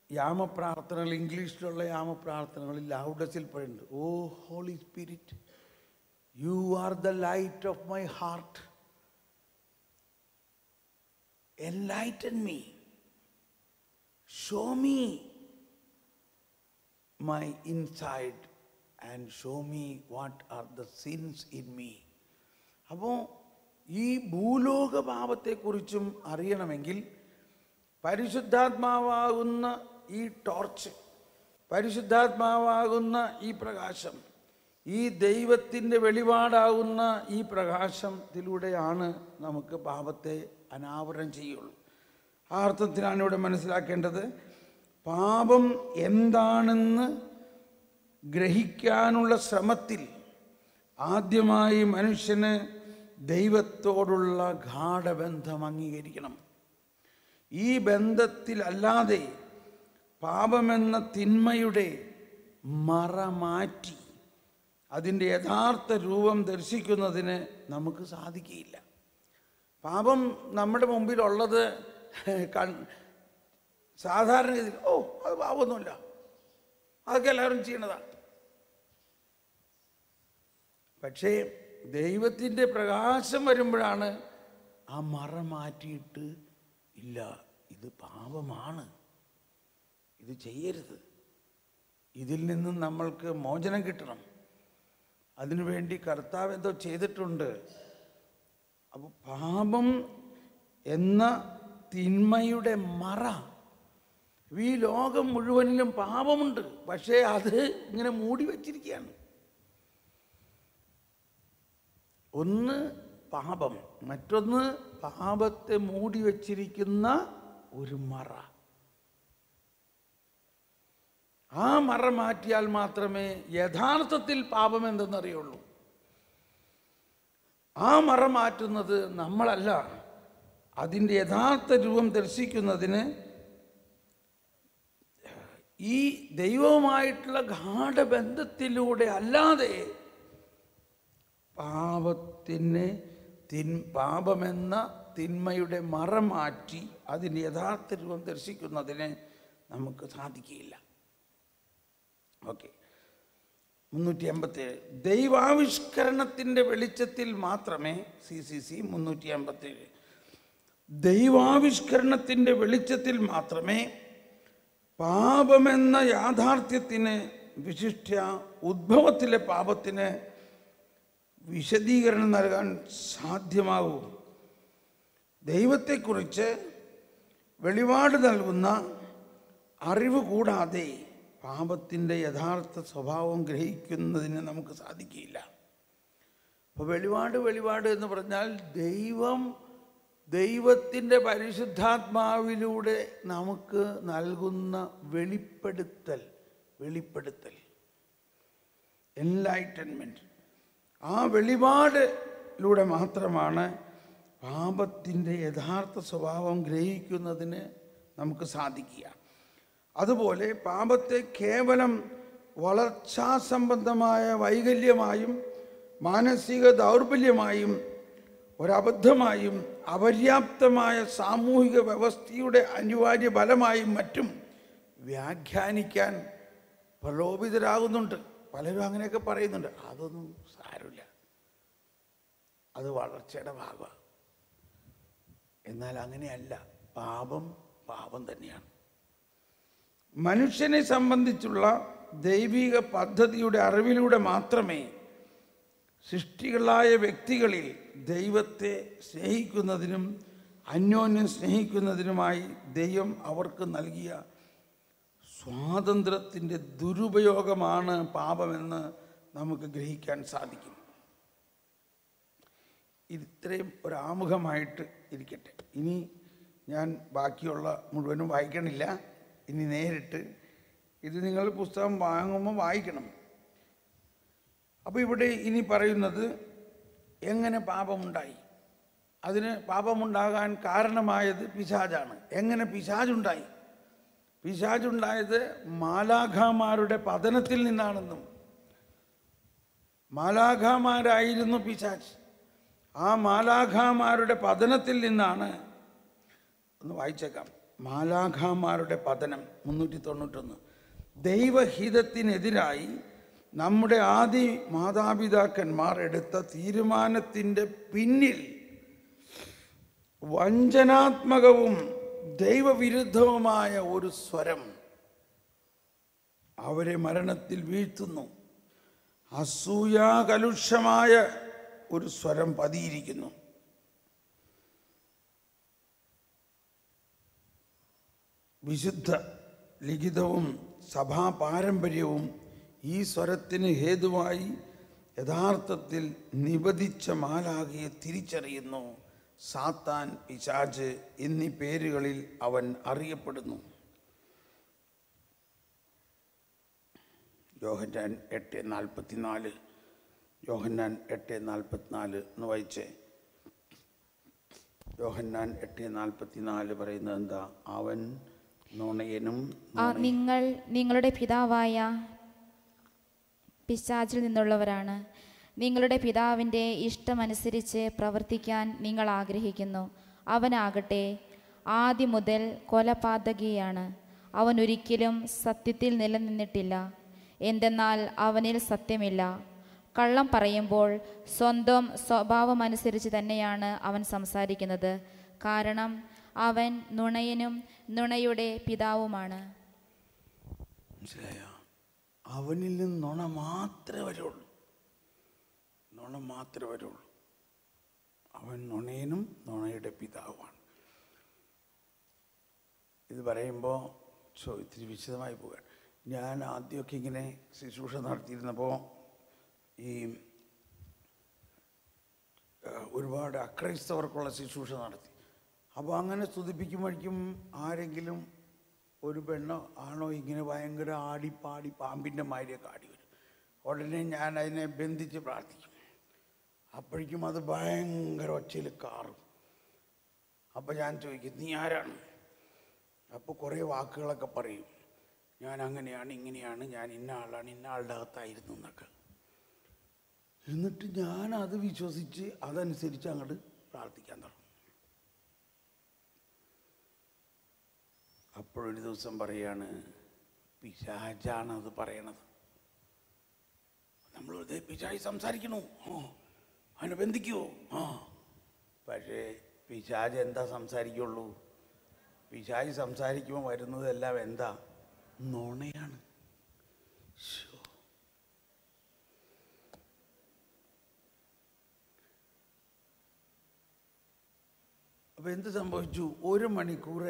യാമപ്രാർത്ഥനകൾ, ഇംഗ്ലീഷിലുള്ള യാമപ്രാർത്ഥനകളിൽ ലൗഡസിൽ പറയുന്നുണ്ട്, O holy spirit, you are the light of my heart, enlighten me, show me my inside and show me what are the sins in me. അപ്പോൾ ഈ ഭൂലോക പാപത്തെക്കുറിച്ചും അറിയണമെങ്കിൽ പരിശുദ്ധാത്മാവാകുന്ന ഈ ടോർച്ച്, പരിശുദ്ധാത്മാവാകുന്ന ഈ പ്രകാശം, ഈ ദൈവത്തിൻ്റെ വെളിപാടാകുന്ന ഈ പ്രകാശത്തിലൂടെയാണ് നമുക്ക് പാപത്തെ അനാവരണം ചെയ്യുള്ളൂ. ആ അർത്ഥത്തിലാണ് ഇവിടെ മനസ്സിലാക്കേണ്ടത്. പാപം എന്താണെന്ന് ഗ്രഹിക്കാനുള്ള ശ്രമത്തിൽ ആദ്യമായി മനുഷ്യന് ദൈവത്തോടുള്ള ഗാഢബന്ധം അംഗീകരിക്കണം. ഈ ബന്ധത്തിലല്ലാതെ പാപമെന്ന തിന്മയുടെ മറ മാറ്റി അതിൻ്റെ യഥാർത്ഥ രൂപം ദർശിക്കുന്നതിന് നമുക്ക് സാധിക്കുകയില്ല. പാപം നമ്മുടെ മുമ്പിലുള്ളത് സാധാരണ രീതിയിൽ അത് പാപമൊന്നുമില്ല, അതൊക്കെ എല്ലാവരും ചെയ്യണതാണ്. പക്ഷേ ദൈവത്തിൻ്റെ പ്രകാശം വരുമ്പോഴാണ് ആ മറ മാറ്റിയിട്ട്, ഇല്ല ഇത് പാപമാണ്, ഇത് ചെയ്യരുത്, ഇതിൽ നിന്നും നമ്മൾക്ക് മോചനം കിട്ടണം, അതിനുവേണ്ടി കർത്താവ് എന്തോ ചെയ്തിട്ടുണ്ട്. അപ്പോൾ പാപം എന്ന തിന്മയുടെ മറ, ഈ ലോകം മുഴുവനിലും പാപമുണ്ട്, പക്ഷേ അത് ഇങ്ങനെ മൂടി വച്ചിരിക്കുകയാണ്. ഒന്ന് പാപം, മറ്റൊന്ന് പാപത്തെ മൂടി വച്ചിരിക്കുന്ന ഒരു മറ. ആ മറ മാറ്റിയാൽ മാത്രമേ യഥാർത്ഥത്തിൽ പാപം എന്തെന്നറിയുള്ളൂ. ആ മറ മാറ്റുന്നത് നമ്മളല്ല. അതിൻ്റെ യഥാർത്ഥ രൂപം ദർശിക്കുന്നതിന് ഈ ദൈവവുമായിട്ടുള്ള ഗാഢബന്ധത്തിലൂടെ അല്ലാതെ പാപമെന്ന തിന്മയുടെ മറ മാറ്റി അതിൻ്റെ യഥാർത്ഥ രൂപം ദർശിക്കുന്നതിന് നമുക്ക് സാധിക്കുകയില്ല. ഓക്കെ, 387 ദൈവാവിഷ്കരണത്തിൻ്റെ വെളിച്ചത്തിൽ മാത്രമേ, CCC 387, ദൈവാവിഷ്കരണത്തിൻ്റെ വെളിച്ചത്തിൽ മാത്രമേ പാപമെന്ന യാഥാർത്ഥ്യത്തിന്, വിശിഷ്യ ഉദ്ഭവത്തിലെ പാപത്തിന് വിശദീകരണം നൽകാൻ സാധ്യമാകൂ. ദൈവത്തെക്കുറിച്ച് വെളിപാട് നൽകുന്ന അറിവ് കൂടാതെ പാപത്തിൻ്റെ യഥാർത്ഥ സ്വഭാവം ഗ്രഹിക്കുന്നതിന് നമുക്ക് സാധിക്കില്ല. അപ്പോൾ വെളിപാട് എന്ന് പറഞ്ഞാൽ ദൈവത്തിൻ്റെ പരിശുദ്ധാത്മാവിലൂടെ നമുക്ക് നൽകുന്ന വെളിപ്പെടുത്തൽ, എൻലൈറ്റൻമെൻറ്റ്. ആ വെളിപാടിലൂടെ മാത്രമാണ് പാപത്തിൻ്റെ യഥാർത്ഥ സ്വഭാവം ഗ്രഹിക്കുന്നതിന് നമുക്ക് സാധിക്കുക. അതുപോലെ പാപത്തെ കേവലം വളർച്ചാ സംബന്ധമായ വൈകല്യമായും മാനസിക ദൗർബല്യമായും ഒരബദ്ധമായും അപര്യാപ്തമായ സാമൂഹിക വ്യവസ്ഥയുടെ അനിവാര്യ ഫലമായും മറ്റും വ്യാഖ്യാനിക്കാൻ പ്രലോഭിതരാകുന്നുണ്ട്. പലരും അങ്ങനെയൊക്കെ പറയുന്നുണ്ട്. അതൊന്നും സാരമില്ല, അത് വളർച്ചയുടെ ഭാഗമാണ്. എന്നാൽ അങ്ങനെയല്ല. പാപം തന്നെയാണ്. മനുഷ്യനെ സംബന്ധിച്ചുള്ള ദൈവിക പദ്ധതിയുടെ അറിവിലൂടെ മാത്രമേ സൃഷ്ടികളായ വ്യക്തികളിൽ ദൈവത്തെ സ്നേഹിക്കുന്നതിനും അന്യോന്യം സ്നേഹിക്കുന്നതിനുമായി ദൈവം അവർക്ക് നൽകിയ സ്വാതന്ത്ര്യത്തിൻ്റെ ദുരുപയോഗമാണ് പാപമെന്ന് നമുക്ക് ഗ്രഹിക്കാൻ സാധിക്കും. ഇത്രയും ഒരാമുഖമായിട്ട് ഇരിക്കട്ടെ. ഇനി ഞാൻ ബാക്കിയുള്ള മുഴുവനും വായിക്കണില്ല. ഇനി നേരിട്ട് ഇത് നിങ്ങൾ പുസ്തകം വാങ്ങുമ്പോൾ വായിക്കണം. അപ്പോൾ ഇവിടെ ഇനി പറയുന്നത് എങ്ങനെ പാപമുണ്ടായി. അതിന് പാപമുണ്ടാകാൻ കാരണമായത് പിശാചാണ്. എങ്ങനെ പിശാചുണ്ടായി? പിശാചുണ്ടായത് മാലാഖമാരുടെ പതനത്തിൽ നിന്നാണെന്നും, മാലാഖമാരായിരുന്നു പിശാച്. ആ മാലാഖമാരുടെ പതനത്തിൽ നിന്നാണ്. ഒന്ന് വായിച്ചേക്കാം. മാലാഖമാരുടെ പതനം 391. ദൈവഹിതത്തിനെതിരായി നമ്മുടെ ആദി മാതാപിതാക്കന്മാർ എടുത്ത തീരുമാനത്തിൻ്റെ പിന്നിൽ വഞ്ചനാത്മകവും ദൈവവിരുദ്ധവുമായ ഒരു സ്വരം അവരെ മരണത്തിൽ വീഴ്ത്തുന്നു. അസൂയാകലുഷമായ ഒരു സ്വരം പതിയിരിക്കുന്നു. വിശുദ്ധ ലിഖിതവും സഭാ പാരമ്പര്യവും ഈ സ്വരത്തിന് ഹേതുവായി യഥാർത്ഥത്തിൽ നിബദിച്ച മാലാഖയെ തിരിച്ചറിയുന്നു. സാത്താൻ, പിശാച് എന്നീ പേരുകളിൽ അവൻ അറിയപ്പെടുന്നു. യോഹന്നാൻ 8:44. യോഹന്നാൻ 8:44 എന്ന് വായിച്ചേ. യോഹന്നാൻ 8:44 പറയുന്നത് എന്താ? അവൻ നുണയനും നിങ്ങൾ നിങ്ങളുടെ പിതാവായ പിശാചിൽ നിന്നുള്ളവരാണ്. നിങ്ങളുടെ പിതാവിൻ്റെ ഇഷ്ടമനുസരിച്ച് പ്രവർത്തിക്കാൻ നിങ്ങൾ ആഗ്രഹിക്കുന്നു. അവനാകട്ടെ ആദ്യം മുതൽ കൊലപാതകിയാണ്. അവൻ ഒരിക്കലും സത്യത്തിൽ നിലനിന്നിട്ടില്ല. എന്തെന്നാൽ അവനിൽ സത്യമില്ല. കള്ളം പറയുമ്പോൾ സ്വന്തം സ്വഭാവമനുസരിച്ച് തന്നെയാണ് അവൻ സംസാരിക്കുന്നത്. കാരണം അവൻ നുണയനും നുണയുടെ പിതാവുമാണ്. മനസ്സിലായോ? അവനിൽ നിന്ന് നുണ മാത്രമേ വരുള്ളൂ. നുണ മാത്രമേ വരുള്ളൂ. അവൻ നുണയനും നുണയുടെ പിതാവുമാണ്. ഇത് പറയുമ്പോൾ ഇത്തിരി വിശദമായി പോകാൻ. ഞാൻ ആദ്യമൊക്കെ ഇങ്ങനെ ശുശ്രൂഷ നടത്തിയിരുന്നപ്പോൾ ഈ ഒരുപാട് അക്രൈസ്തവർക്കുള്ള ശുശ്രൂഷ നടത്തി. അപ്പോൾ അങ്ങനെ സ്തുതിപ്പിക്കുമ്പോഴേക്കും ആരെങ്കിലും ഒരു പെണ്ണോ ആണോ ഇങ്ങനെ ഭയങ്കര ആടിപ്പാടി പാമ്പിൻ്റെ മാതിരിയൊക്കെ ആടി വരും. ഉടനെ ഞാൻ അതിനെ ബന്ധിച്ച് പ്രാർത്ഥിക്കും. അപ്പോഴേക്കും അത് ഭയങ്കര ഒച്ചയിൽ കാറും. അപ്പോൾ ഞാൻ ചോദിക്കും, നീ ആരാണ്? അപ്പോൾ കുറേ വാക്കുകളൊക്കെ പറയും. ഞാൻ അങ്ങനെയാണ്, ഇങ്ങനെയാണ്, ഞാൻ ഇന്ന ആളാണ്, ഇന്ന ആളുടെ അകത്തായിരുന്നു എന്നൊക്കെ. എന്നിട്ട് ഞാൻ അത് വിശ്വസിച്ച് അതനുസരിച്ച് അങ്ങോട്ട് പ്രാർത്ഥിക്കാൻ തുടങ്ങും. അപ്പോഴൊരു ദിവസം പറയാണ്, പിശാചാണ് അത് പറയണത്. നമ്മൾ പിശാച് സംസാരിക്കണു, അവനെ ബന്ധിക്കുമോ? പക്ഷേ പിശാച് എന്താ സംസാരിക്കുള്ളൂ? പിശാച് സംസാരിക്കുമ്പോൾ വരുന്നതെല്ലാം എന്താ? നുണയാണ്. അപ്പോൾ എന്ത് സംഭവിച്ചു? 1 മണിക്കൂർ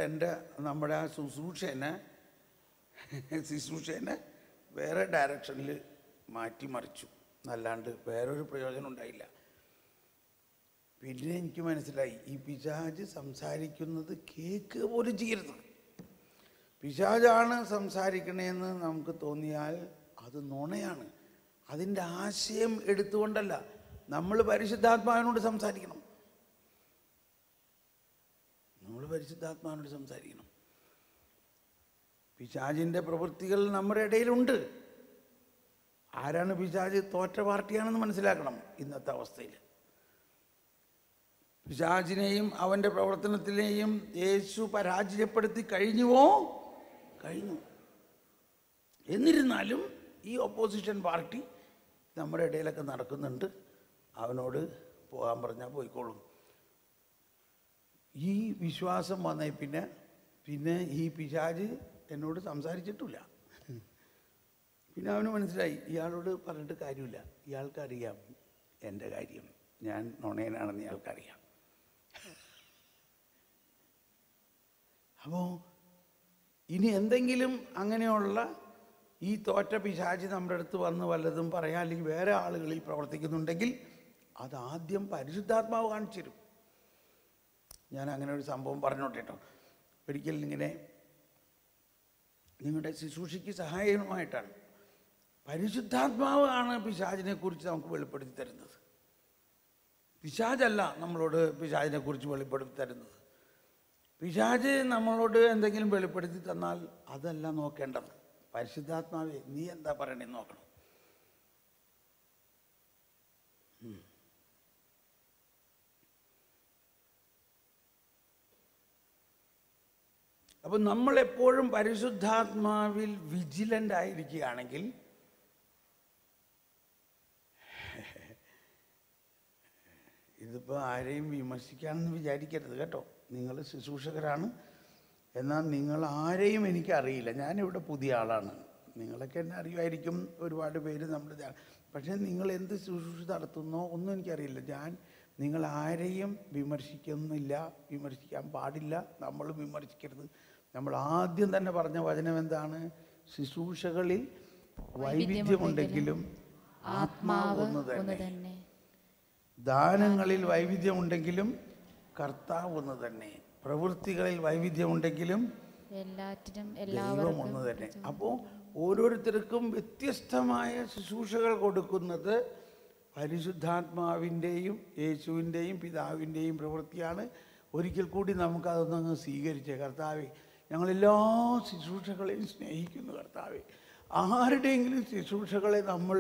നമ്മുടെ ആ ശുശ്രൂഷേനെ വേറെ ഡയറക്ഷനിൽ മാറ്റിമറിച്ചു. അല്ലാണ്ട് വേറൊരു പ്രയോജനം ഉണ്ടായില്ല. പിന്നെ എനിക്ക് മനസ്സിലായി, ഈ പിശാച് സംസാരിക്കുന്നത് കേൾക്കുക പോലും ചെയ്യരുത്. പിശാചാണ് സംസാരിക്കണേന്ന് നമുക്ക് തോന്നിയാൽ അത് നുണയാണ്. അതിൻ്റെ ആശയം എടുത്തുകൊണ്ടല്ല. നമ്മൾ പരിശുദ്ധാത്മാവിനോട് സംസാരിക്കണം. പരിശുദ്ധാത്മാവിനോട് സംസാരിക്കണം. പിശാചിൻ്റെ പ്രവൃത്തികൾ നമ്മുടെ ഇടയിലുണ്ട്. ആരാണ് പിശാച്? തോറ്റ പാർട്ടിയാണെന്ന് മനസ്സിലാക്കണം. ഇന്നത്തെ അവസ്ഥയിൽ പിശാചിനെയും അവൻ്റെ പ്രവർത്തനത്തിനെയും യേശു പരാജയപ്പെടുത്തി കഴിഞ്ഞുവോ? കഴിഞ്ഞു. എന്നിരുന്നാലും ഈ ഓപ്പോസിഷൻ പാർട്ടി നമ്മുടെ ഇടയിലൊക്കെ നടക്കുന്നുണ്ട്. അവനോട് പോകാൻ പറഞ്ഞാൽ പോയിക്കോളും. ഈ വിശ്വാസം വന്നേ പിന്നെ ഈ പിശാച് എന്നോട് സംസാരിച്ചിട്ടില്ല. പിന്നെ അവന് മനസ്സിലായി, ഇയാളോട് പറഞ്ഞിട്ട് കാര്യമില്ല. ഇയാൾക്കറിയാം എൻ്റെ കാര്യം, ഞാൻ നുണയനാണെന്ന് ഇയാൾക്കറിയാം. അപ്പോൾ ഇനി എന്തെങ്കിലും അങ്ങനെയുള്ള ഈ തോറ്റ പിശാചി നമ്മുടെ അടുത്ത് വന്ന് വല്ലതും പറയാൻ അല്ലെങ്കിൽ വേറെ ആളുകളിൽ പ്രവർത്തിക്കുന്നുണ്ടെങ്കിൽ അതാദ്യം പരിശുദ്ധാത്മാവ് കാണിച്ചു തരും. ഞാൻ അങ്ങനെ ഒരു സംഭവം പറഞ്ഞോട്ടെ കേട്ടോ. ഒരിക്കലും ഇങ്ങനെ നിങ്ങളുടെ ശുശ്രൂഷയ്ക്ക് സഹായകമായിട്ടാണ് പരിശുദ്ധാത്മാവ് ആണ് പിശാചിനെ കുറിച്ച് നമുക്ക് വെളിപ്പെടുത്തി തരുന്നത്. പിശാചല്ല നമ്മളോട് പിശാചിനെ കുറിച്ച് വെളിപ്പെടുത്തി തരുന്നത്. പിശാച് നമ്മളോട് എന്തെങ്കിലും വെളിപ്പെടുത്തി തന്നാൽ അതല്ല നോക്കേണ്ടത്. പരിശുദ്ധാത്മാവേ നീ എന്താ പറയണേ നോക്കണം. അപ്പം നമ്മളെപ്പോഴും പരിശുദ്ധാത്മാവിൽ വിജിലൻ്റ് ആയിരിക്കുകയാണെങ്കിൽ ഇതിപ്പോൾ ആരെയും വിമർശിക്കാമെന്ന് വിചാരിക്കരുത് കേട്ടോ. നിങ്ങൾ ശുശ്രൂഷകരാണ്, എന്നാൽ നിങ്ങൾ ആരെയും എനിക്കറിയില്ല. ഞാനിവിടെ പുതിയ ആളാണ്. നിങ്ങളൊക്കെ എന്നെ അറിയുമായിരിക്കും, ഒരുപാട് പേര് നമ്മൾ. പക്ഷേ നിങ്ങൾ എന്ത് ശുശ്രൂഷ നടത്തുന്നോ ഒന്നും എനിക്കറിയില്ല. ഞാൻ നിങ്ങൾ ആരെയും വിമർശിക്കുന്നില്ല, വിമർശിക്കാൻ പാടില്ല, നമ്മൾ വിമർശിക്കരുത്. നമ്മൾ ആദ്യം തന്നെ പറഞ്ഞ വചനം എന്താണ്? ശുശ്രൂഷകളിൽ വൈവിധ്യമുണ്ടെങ്കിലും ആത്മാവ് ഒന്ന് തന്നെ. ദാനങ്ങളിൽ വൈവിധ്യമുണ്ടെങ്കിലും കർത്താവ് ഒന്ന് തന്നെ. പ്രവൃത്തികളിൽ വൈവിധ്യമുണ്ടെങ്കിലും ദൈവം ഒന്ന് തന്നെ. അപ്പോൾ ഓരോരുത്തർക്കും വ്യത്യസ്തമായ ശുശ്രൂഷകൾ കൊടുക്കുന്നത് പരിശുദ്ധാത്മാവിൻ്റെയും യേശുവിൻ്റെയും പിതാവിൻ്റെയും പ്രവൃത്തിയാണ്. ഒരിക്കൽ കൂടി നമുക്കതൊന്നങ്ങ് സ്വീകരിച്ചേ. കർത്താവേ, ഞങ്ങളെല്ലാ ശുശ്രൂഷകളെയും സ്നേഹിക്കുന്നു. കർത്താവേ, ആരുടെയെങ്കിലും ശുശ്രൂഷകളെ നമ്മൾ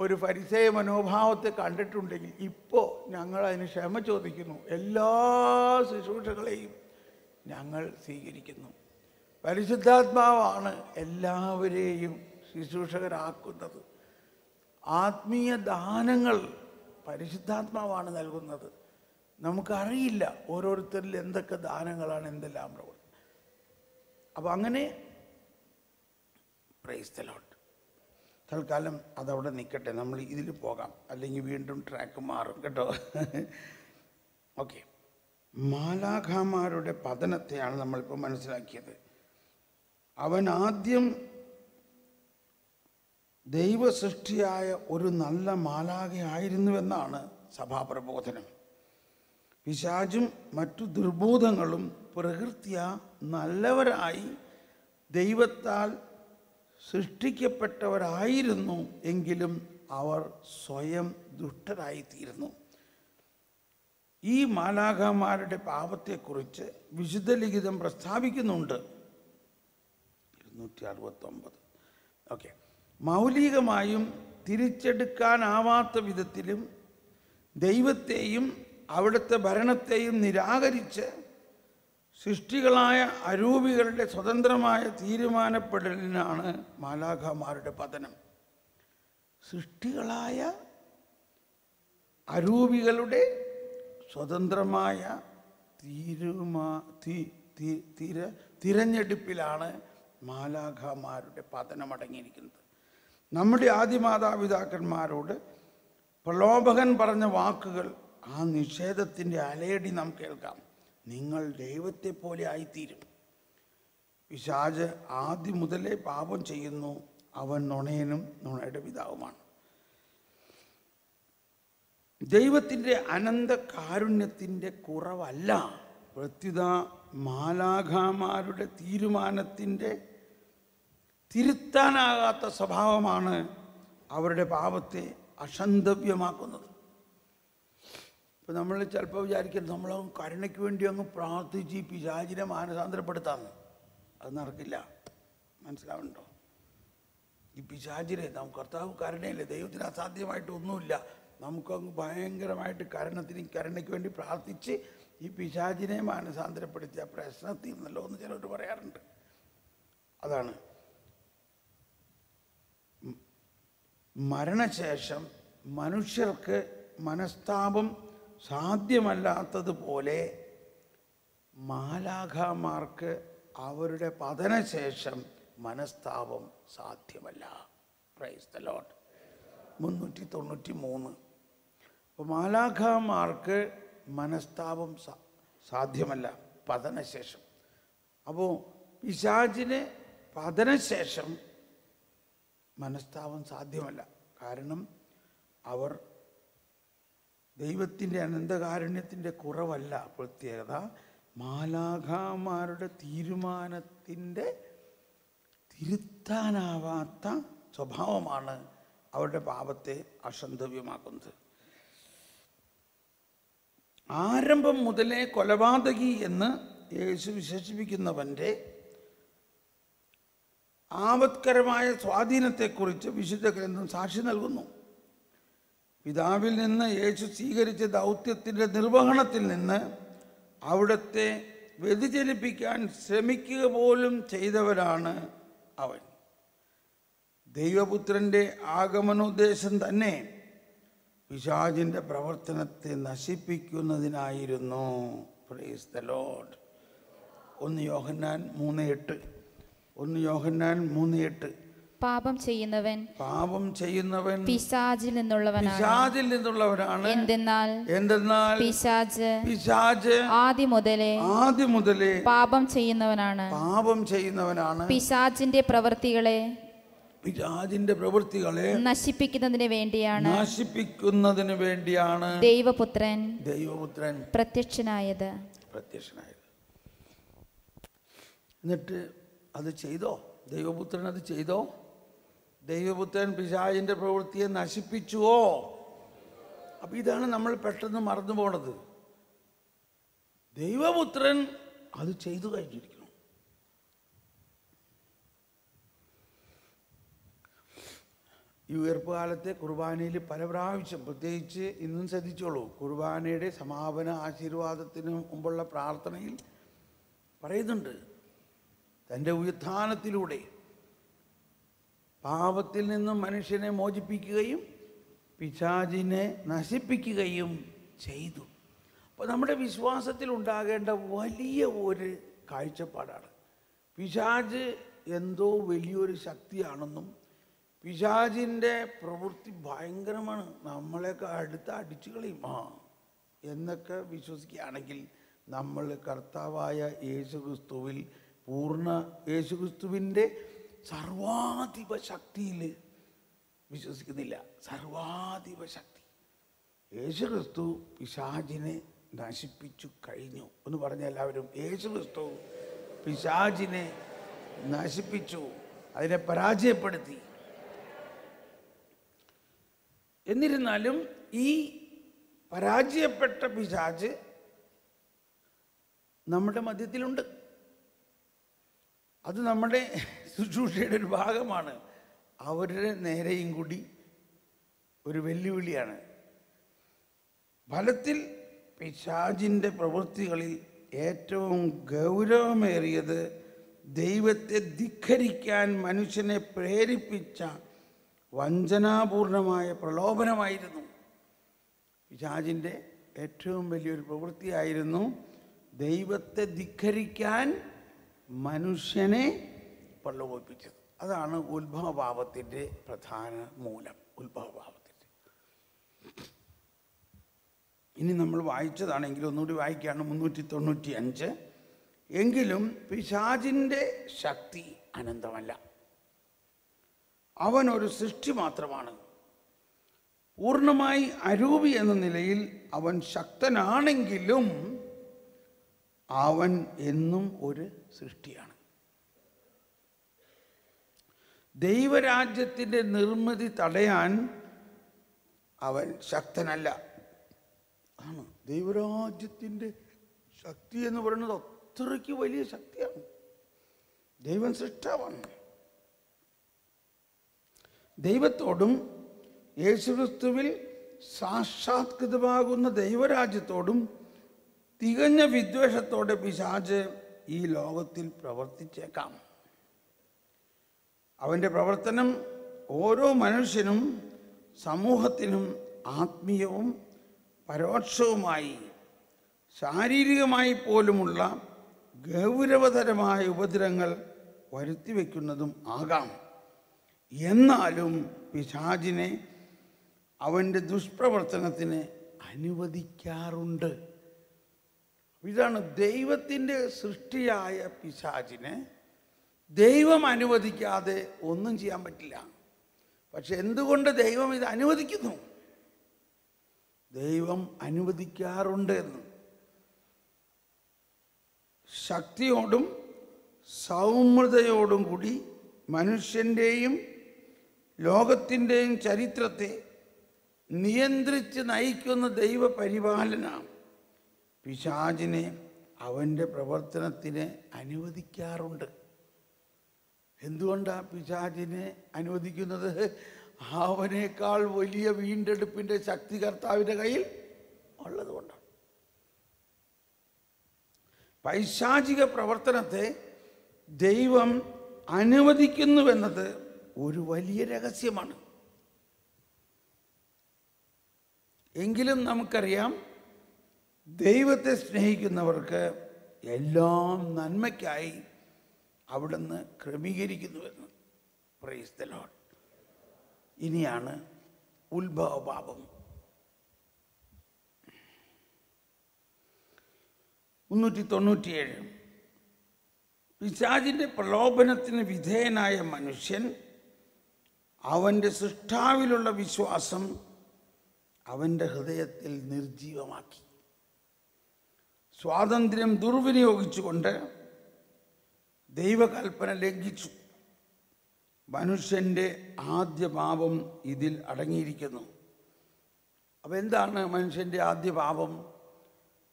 ഒരു പരിസയ മനോഭാവത്തെ കണ്ടിട്ടുണ്ടെങ്കിൽ ഇപ്പോൾ ഞങ്ങൾ അതിന് ക്ഷമ ചോദിക്കുന്നു. എല്ലാ ശുശ്രൂഷകളെയും ഞങ്ങൾ സ്വീകരിക്കുന്നു. പരിശുദ്ധാത്മാവാണ് എല്ലാവരെയും ശുശ്രൂഷകരാക്കുന്നത്. ആത്മീയ ദാനങ്ങൾ പരിശുദ്ധാത്മാവാണ് നൽകുന്നത്. നമുക്കറിയില്ല ഓരോരുത്തരിൽ എന്തൊക്കെ ദാനങ്ങളാണ്, എന്തെല്ലാം പ്രവർത്തനം. അപ്പോൾ അങ്ങനെ പ്രൈസ് ദി ലോർഡ്. തൽക്കാലം അതവിടെ നിൽക്കട്ടെ, നമ്മൾ ഇതിൽ പോകാം, അല്ലെങ്കിൽ വീണ്ടും ട്രാക്ക് മാറും കേട്ടോ. ഓക്കെ, മാലാഖമാരുടെ പതനത്തെയാണ് നമ്മളിപ്പോൾ മനസ്സിലാക്കിയത്. അവൻ ആദ്യം ദൈവസൃഷ്ടിയായ ഒരു നല്ല മാലാഖയായിരുന്നുവെന്നാണ് സഭാപ്രബോധനം. പിശാചും മറ്റു ദുർബോധങ്ങളും പ്രകൃത്യ നല്ലവരായി ദൈവത്താൽ സൃഷ്ടിക്കപ്പെട്ടവരായിരുന്നു, എങ്കിലും അവർ സ്വയം ദുഷ്ടരായിത്തീരുന്നു. ഈ മാലാഖമാരുടെ പാപത്തെക്കുറിച്ച് വിശുദ്ധ ലിഖിതം പ്രസ്താവിക്കുന്നുണ്ട്. 269. ഓക്കെ, മൗലികമായും തിരിച്ചെടുക്കാനാവാത്ത വിധത്തിലും ദൈവത്തെയും അവിടുത്തെ ഭരണത്തെയും നിരാകരിച്ച് സൃഷ്ടികളായ അരൂപികളുടെ സ്വതന്ത്രമായ തീരുമാനപ്പെടലിനാണ് മാലാഖമാരുടെ പതനം. സൃഷ്ടികളായ അരൂപികളുടെ സ്വതന്ത്രമായ തിരഞ്ഞെടുപ്പിലാണ് മാലാഖമാരുടെ പതനമടങ്ങിയിരിക്കുന്നത്. നമ്മുടെ ആദിമാതാപിതാക്കന്മാരോട് പ്രലോഭകൻ പറഞ്ഞ വാക്കുകൾ, ആ നിഷേധത്തിൻ്റെ അലയടി നാം കേൾക്കാം. നിങ്ങൾ ദൈവത്തെ പോലെ ആയിത്തീരും. പിശാച് ആദ്യം മുതലേ പാപം ചെയ്യുന്നു. അവൻ നുണയനും നുണയുടെ പിതാവുമാണ്. ദൈവത്തിൻ്റെ അനന്ത കാരുണ്യത്തിൻ്റെ കുറവല്ല, പ്രത്യുത മാലാഖമാരുടെ തീരുമാനത്തിൻ്റെ തിരുത്താനാകാത്ത സ്വഭാവമാണ് അവരുടെ പാപത്തെ അക്ഷന്തവ്യമാക്കുന്നത്. ഇപ്പം നമ്മൾ ചിലപ്പോൾ വിചാരിക്കുന്നത് നമ്മൾ കരുണയ്ക്ക് വേണ്ടി അങ്ങ് പ്രാർത്ഥിച്ച് ഈ പിശാചിനെ മാനസാന്തരപ്പെടുത്താമെന്ന്. അത് നടക്കില്ല. മനസ്സിലാവുന്നുണ്ടോ? ഈ പിശാചിനെ കർത്താവ് കരുണയില്ലേ, ദൈവത്തിന് അസാധ്യമായിട്ടൊന്നുമില്ല. നമുക്കങ്ങ് ഭയങ്കരമായിട്ട് കരുണയ്ക്ക് വേണ്ടി പ്രാർത്ഥിച്ച് ഈ പിശാചിനെ മാനസാന്തരപ്പെടുത്തിയ പ്രശ്നം തീർന്നല്ലോ എന്ന് ചിലർ പറയാറുണ്ട്. അതാണ് മരണശേഷം മനുഷ്യർക്ക് മനസ്താപം സാധ്യമല്ലാത്തതുപോലെ മാലാഖമാർക്ക് അവരുടെ പതനശേഷം മനസ്താപം സാധ്യമല്ല. Price the Lord. 393. അപ്പോൾ മാലാഖമാർക്ക് മനസ്താപം സാധ്യമല്ല പതനശേഷം. അപ്പോൾ പിശാചിന് പതനശേഷം മനസ്താപം സാധ്യമല്ല. കാരണം അവർ ദൈവത്തിൻ്റെ അനന്തകാരുണ്യത്തിൻ്റെ കുറവല്ല പ്രത്യേകത, മാലാഖമാരുടെ തീരുമാനത്തിൻ്റെ തിരുത്താനാവാത്ത സ്വഭാവമാണ് അവരുടെ പാപത്തെ അസംഭവ്യമാക്കുന്നത്. ആരംഭം മുതലേ കൊലപാതകി എന്ന് യേശു വിശേഷിപ്പിക്കുന്നവൻ്റെ ആപത്കരമായ സ്വാധീനത്തെക്കുറിച്ച് വിശുദ്ധ ഗ്രന്ഥം സാക്ഷി നൽകുന്നു. പിതാവിൽ നിന്ന് യേശു സ്വീകരിച്ച ദൗത്യത്തിൻ്റെ നിർവഹണത്തിൽ നിന്ന് അവിടുത്തെ വ്യതിചലിപ്പിക്കാൻ ശ്രമിക്കുക പോലും ചെയ്തവരാണ് അവൻ. ദൈവപുത്രൻ്റെ ആഗമനോദ്ദേശം തന്നെ പിശാചിൻ്റെ പ്രവർത്തനത്തെ നശിപ്പിക്കുന്നതിനായിരുന്നു. Praise the lord. 1 Yohannan 3:8. 1 Yohannan 3:8. പാപം ചെയ്യുന്നവൻ പിശാചിൽ നിന്നുള്ളവനാണ്. എന്തെന്നാൽ പിശാച് ആദ്യം മുതലേ പാപം ചെയ്യുന്നവനാണ്. പിശാചിന്റെ പ്രവൃത്തികളെ നശിപ്പിക്കുന്നതിന് വേണ്ടിയാണ് ദൈവപുത്രൻ പ്രത്യക്ഷനായത്. എന്നിട്ട് അത് ചെയ്തോ? ദൈവപുത്രൻ അത് ചെയ്തോ? ദൈവപുത്രൻ പിശാചിന്റെ പ്രവൃത്തിയെ നശിപ്പിച്ചുവോ? അപ്പൊ ഇതാണ് നമ്മൾ പെട്ടെന്ന് മറന്നു പോണത്. ദൈവപുത്രൻ അത് ചെയ്തു കഴിഞ്ഞിരിക്കുന്നു. ഈ ഉയർപ്പ് കാലത്തെ കുർബാനയിൽ പല പ്രാവശ്യം, പ്രത്യേകിച്ച് ഇന്നും ശ്രദ്ധിച്ചോളൂ, കുർബാനയുടെ സമാപന ആശീർവാദത്തിന് മുമ്പുള്ള പ്രാർത്ഥനയിൽ പറയുന്നുണ്ട്, തൻ്റെ ഉത്ഥാനത്തിലൂടെ പാപത്തിൽ നിന്നും മനുഷ്യനെ മോചിപ്പിക്കുകയും പിശാചിനെ നശിപ്പിക്കുകയും ചെയ്തു. അപ്പോൾ നമ്മുടെ വിശ്വാസത്തിൽ ഉണ്ടാകേണ്ട വലിയ ഒരു കാഴ്ചപ്പാടാണ്, പിശാച് എന്തോ വലിയൊരു ശക്തിയാണെന്നും പിശാചിൻ്റെ പ്രവൃത്തി ഭയങ്കരമാണ്, നമ്മളെയൊക്കെ അടുത്ത് അടിച്ചു കളയും എന്നൊക്കെ വിശ്വസിക്കുകയാണെങ്കിൽ നമ്മൾ കർത്താവായ യേശുക്രിസ്തുവിൽ യേശുക്രിസ്തുവിൻ്റെ സർവാധിപ ശക്തിയിൽ വിശ്വസിക്കുന്നില്ല. സർവാധിപ ശക്തി യേശുക്രിസ്തു പിശാചിനെ നശിപ്പിച്ചു കഴിഞ്ഞു എന്ന് പറഞ്ഞ എല്ലാവരും, യേശുക്രിസ്തു പിശാചിനെ നശിപ്പിച്ചു, അതിനെ പരാജയപ്പെടുത്തി. എന്നിരുന്നാലും ഈ പരാജയപ്പെട്ട പിശാച് നമ്മുടെ മധ്യത്തിലുണ്ട്. അത് നമ്മുടെ ശുശ്രൂഷയുടെ ഒരു ഭാഗമാണ്. അവരുടെ നേരെയും കൂടി ഒരു വെല്ലുവിളിയാണ്. ഫലത്തിൽ പിശാചിൻ്റെ പ്രവൃത്തികളിൽ ഏറ്റവും ഗൗരവമേറിയത് ദൈവത്തെ ധിക്കരിക്കാൻ മനുഷ്യനെ പ്രേരിപ്പിച്ച വഞ്ചനാപൂർണമായ പ്രലോഭനമായിരുന്നു. പിശാചിൻ്റെ ഏറ്റവും വലിയൊരു പ്രവൃത്തിയായിരുന്നു ദൈവത്തെ ധിക്കരിക്കാൻ മനുഷ്യനെ പ്രലോഭിപ്പിച്ചത്. അതാണ് ഉത്ഭവപാപത്തിൻ്റെ പ്രധാന മൂലം. ഉത്ഭവപാപത്തിൻ്റെ ഇനി നമ്മൾ വായിച്ചതാണെങ്കിൽ ഒന്നുകൂടി വായിക്കുകയാണ് 395. എങ്കിലും പിശാചിൻ്റെ ശക്തി അനന്തമല്ല, അവൻ ഒരു സൃഷ്ടി മാത്രമാണ്. പൂർണ്ണമായി അരൂപി എന്ന നിലയിൽ അവൻ ശക്തനാണെങ്കിലും അവൻ എന്നും ഒരു സൃഷ്ടിയാണ്. ദൈവരാജ്യത്തിൻ്റെ നിർമ്മിതി തടയാൻ അവൻ ശക്തനല്ല. ആണ് ദൈവരാജ്യത്തിൻ്റെ ശക്തി എന്ന് പറയുന്നത് അത്രയ്ക്ക് വലിയ ശക്തിയാണ്. ദൈവം സൃഷ്ടാവാണ്. ദൈവത്തോടും യേശുക്രിസ്തുവിൽ സാക്ഷാത്കൃതമാകുന്ന ദൈവരാജ്യത്തോടും തികഞ്ഞ വിദ്വേഷത്തോടെ പിശാച് ഈ ലോകത്തിൽ പ്രവർത്തിച്ചേക്കാം. അവൻ്റെ പ്രവർത്തനം ഓരോ മനുഷ്യനും സമൂഹത്തിനും ആത്മീയവും പരോക്ഷവുമായി ശാരീരികമായി പോലുമുള്ള ഗൗരവതരമായ ഉപദ്രവങ്ങൾ വരുത്തിവെക്കുന്നതും ആകാം. എന്നാലും പിശാചിനെ അവൻ്റെ ദുഷ്പ്രവർത്തനത്തിന് അനുവദിക്കാറുണ്ട്. ഇതാണ് ദൈവത്തിൻ്റെ സൃഷ്ടിയായ പിശാചിനെ ദൈവം അനുവദിക്കാതെ ഒന്നും ചെയ്യാൻ പറ്റില്ല. പക്ഷെ എന്തുകൊണ്ട് ദൈവം ഇത് അനുവദിക്കുന്നു? ദൈവം അനുവദിക്കാറുണ്ട് എന്ന്. ശക്തിയോടും സൗമ്യതയോടും കൂടി മനുഷ്യൻ്റെയും ലോകത്തിൻ്റെയും ചരിത്രത്തെ നിയന്ത്രിച്ച് നയിക്കുന്ന ദൈവപരിപാലന പിശാചിനെ അവൻ്റെ പ്രവർത്തനത്തിന് അനുവദിക്കാറുണ്ട്. എന്തുകൊണ്ടാണ് പിശാചിനെ അനുവദിക്കുന്നത്? അവനേക്കാൾ വലിയ വീണ്ടെടുപ്പിൻ്റെ ശക്തി കർത്താവിൻ്റെ കയ്യിൽ ഉള്ളത് കൊണ്ടാണ്. പൈശാചിക പ്രവർത്തനത്തെ ദൈവം അനുവദിക്കുന്നുവെന്നത് ഒരു വലിയ രഹസ്യമാണ്. എങ്കിലും നമുക്കറിയാം, ദൈവത്തെ സ്നേഹിക്കുന്നവർക്ക് എല്ലാം നന്മയ്ക്കായി അവിടുന്ന് ക്രമീകരിക്കുന്നുവെന്ന്. Price the Lord. ഇനിയാണ് ഉത്ഭവപാപം. 397. പിശാചിൻ്റെ പ്രലോഭനത്തിന് വിധേയനായ മനുഷ്യൻ അവൻ്റെ സൃഷ്ടാവിലുള്ള വിശ്വാസം അവൻ്റെ ഹൃദയത്തിൽ നിർജീവമാക്കി. സ്വാതന്ത്ര്യം ദുർവിനിയോഗിച്ചുകൊണ്ട് ദൈവകൽപ്പന ലംഘിച്ചു. മനുഷ്യൻ്റെ ആദ്യ പാപം ഇതിൽ അടങ്ങിയിരിക്കുന്നു. അപ്പം എന്താണ് മനുഷ്യൻ്റെ ആദ്യ പാപം?